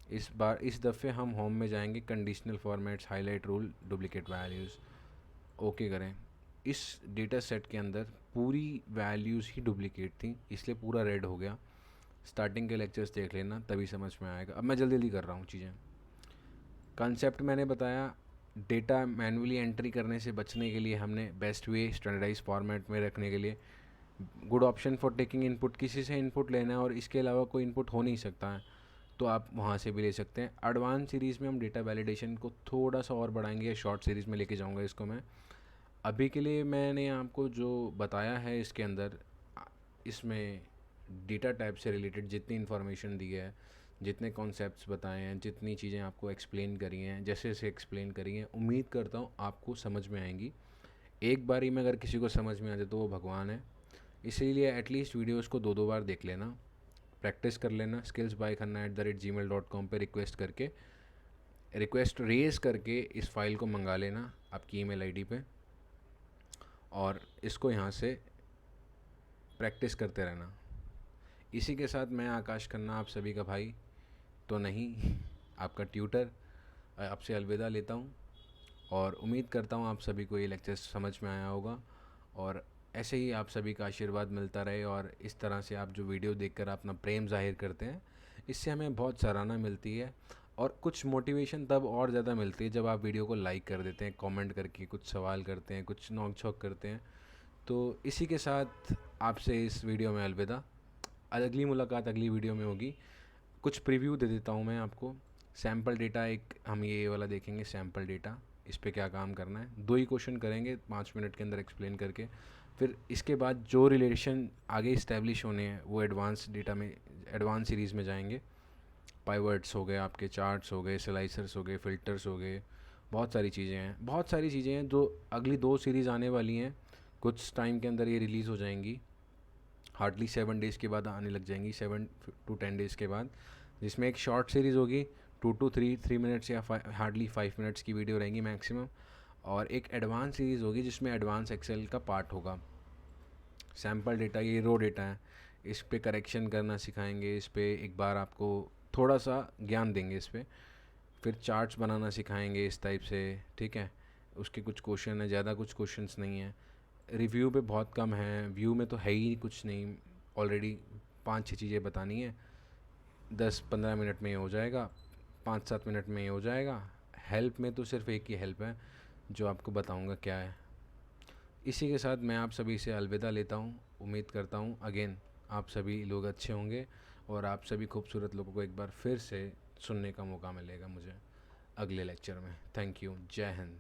इस दफ़े हम होम में जाएंगे, conditional formats, highlight rule, duplicate values, okay करें। इस डेटा सेट के अंदर पूरी वैल्यूज़ ही डुप्लीकेट थी, इसलिए पूरा रेड हो गया। स्टार्टिंग के लेक्चर्स देख लेना तभी समझ में आएगा। अब मैं जल्दी जल्दी कर रहा हूँ चीज़ें। कंसेप्ट मैंने बताया, डेटा मैनुअली एंट्री करने से बचने के लिए हमने बेस्ट वे स्टैंडर्डाइज फॉर्मेट में रखने के लिए good option for taking input, किसी से इनपुट लेना है और इसके अलावा कोई इनपुट हो नहीं सकता है तो आप वहाँ से भी ले सकते हैं। एडवांस सीरीज़ में हम डेटा वैलिडेशन को थोड़ा सा और बढ़ाएंगे, शॉर्ट सीरीज़ में लेके जाऊँगा इसको मैं। अभी के लिए मैंने आपको जो बताया है इसके अंदर, इसमें डेटा टाइप से रिलेटेड जितनी इन्फॉर्मेशन दी है, जितने कॉन्सेप्ट्स बताए हैं, जितनी चीज़ें आपको एक्सप्लेन करी हैं, जैसे जैसे एक्सप्लेन करी हैं, उम्मीद करता हूँ आपको समझ में आएंगी। एक बारी में अगर किसी को समझ में आ जाए तो वो भगवान है। इसीलिए एटलीस्ट वीडियोज़ को 2-2 बार देख लेना, प्रैक्टिस कर लेना। skillsbykhana@gmail.com पे रिक्वेस्ट रेज़ करके इस फाइल को मंगा लेना आपकी ईमेल आईडी पे, और इसको यहाँ से प्रैक्टिस करते रहना। इसी के साथ मैं आकाश खन्ना, आप सभी का भाई तो नहीं, आपका ट्यूटर, आपसे अलविदा लेता हूँ और उम्मीद करता हूँ आप सभी को ये लेक्चर समझ में आया होगा और ऐसे ही आप सभी का आशीर्वाद मिलता रहे। और इस तरह से आप जो वीडियो देखकर अपना प्रेम जाहिर करते हैं, इससे हमें बहुत सराहना मिलती है और कुछ मोटिवेशन तब और ज़्यादा मिलती है जब आप वीडियो को लाइक कर देते हैं, कमेंट करके कुछ सवाल करते हैं, कुछ नोक झोंक करते हैं। तो इसी के साथ आपसे इस वीडियो में अलविदा। अगली मुलाकात अगली वीडियो में होगी। कुछ प्रीव्यू दे देता हूँ मैं आपको। सैम्पल डेटा, एक हम ये वाला देखेंगे सैम्पल डेटा, इस पे क्या काम करना है। 2 ही क्वेश्चन करेंगे 5 मिनट के अंदर एक्सप्लेन करके। फिर इसके बाद जो रिलेशन आगे इस्टेब्लिश होने हैं वो एडवांस डेटा में, एडवांस सीरीज़ में जाएंगे। पाइवर्ट्स हो गए, आपके चार्ट्स हो गए, स्लाइसर्स हो गए, फ़िल्टर्स हो गए, बहुत सारी चीज़ें हैं जो अगली 2 सीरीज़ आने वाली हैं। कुछ टाइम के अंदर ये रिलीज़ हो जाएंगी, हार्डली 7 डेज़ के बाद आने लग जाएंगी, 7 to 10 डेज़ के बाद, जिसमें एक शॉर्ट सीरीज़ होगी 2 to 3 मिनट्स या हार्डली 5 मिनट्स की वीडियो रहेंगी मैक्सिमम, और एक एडवांस सीरीज़ होगी जिसमें एडवांस एक्सेल का पार्ट होगा। सैम्पल डेटा, ये रो डेटा है, इस पे करेक्शन करना सिखाएंगे, इस पे एक बार आपको थोड़ा सा ज्ञान देंगे इस पे। फिर चार्ट्स बनाना सिखाएंगे इस टाइप से, ठीक है। उसके कुछ क्वेश्चन है, ज़्यादा कुछ क्वेश्चंस नहीं है। रिव्यू पे बहुत कम है, व्यू में तो है ही कुछ नहीं, ऑलरेडी 5-6 चीज़ें बतानी है, 10-15 मिनट में ये हो जाएगा, 5-7 मिनट में ये हो जाएगा। हेल्प में तो सिर्फ एक ही हेल्प है जो आपको बताऊंगा क्या है। इसी के साथ मैं आप सभी से अलविदा लेता हूँ। उम्मीद करता हूँ अगेन आप सभी लोग अच्छे होंगे और आप सभी खूबसूरत लोगों को एक बार फिर से सुनने का मौका मिलेगा मुझे अगले लेक्चर में। थैंक यू, जय हिंद।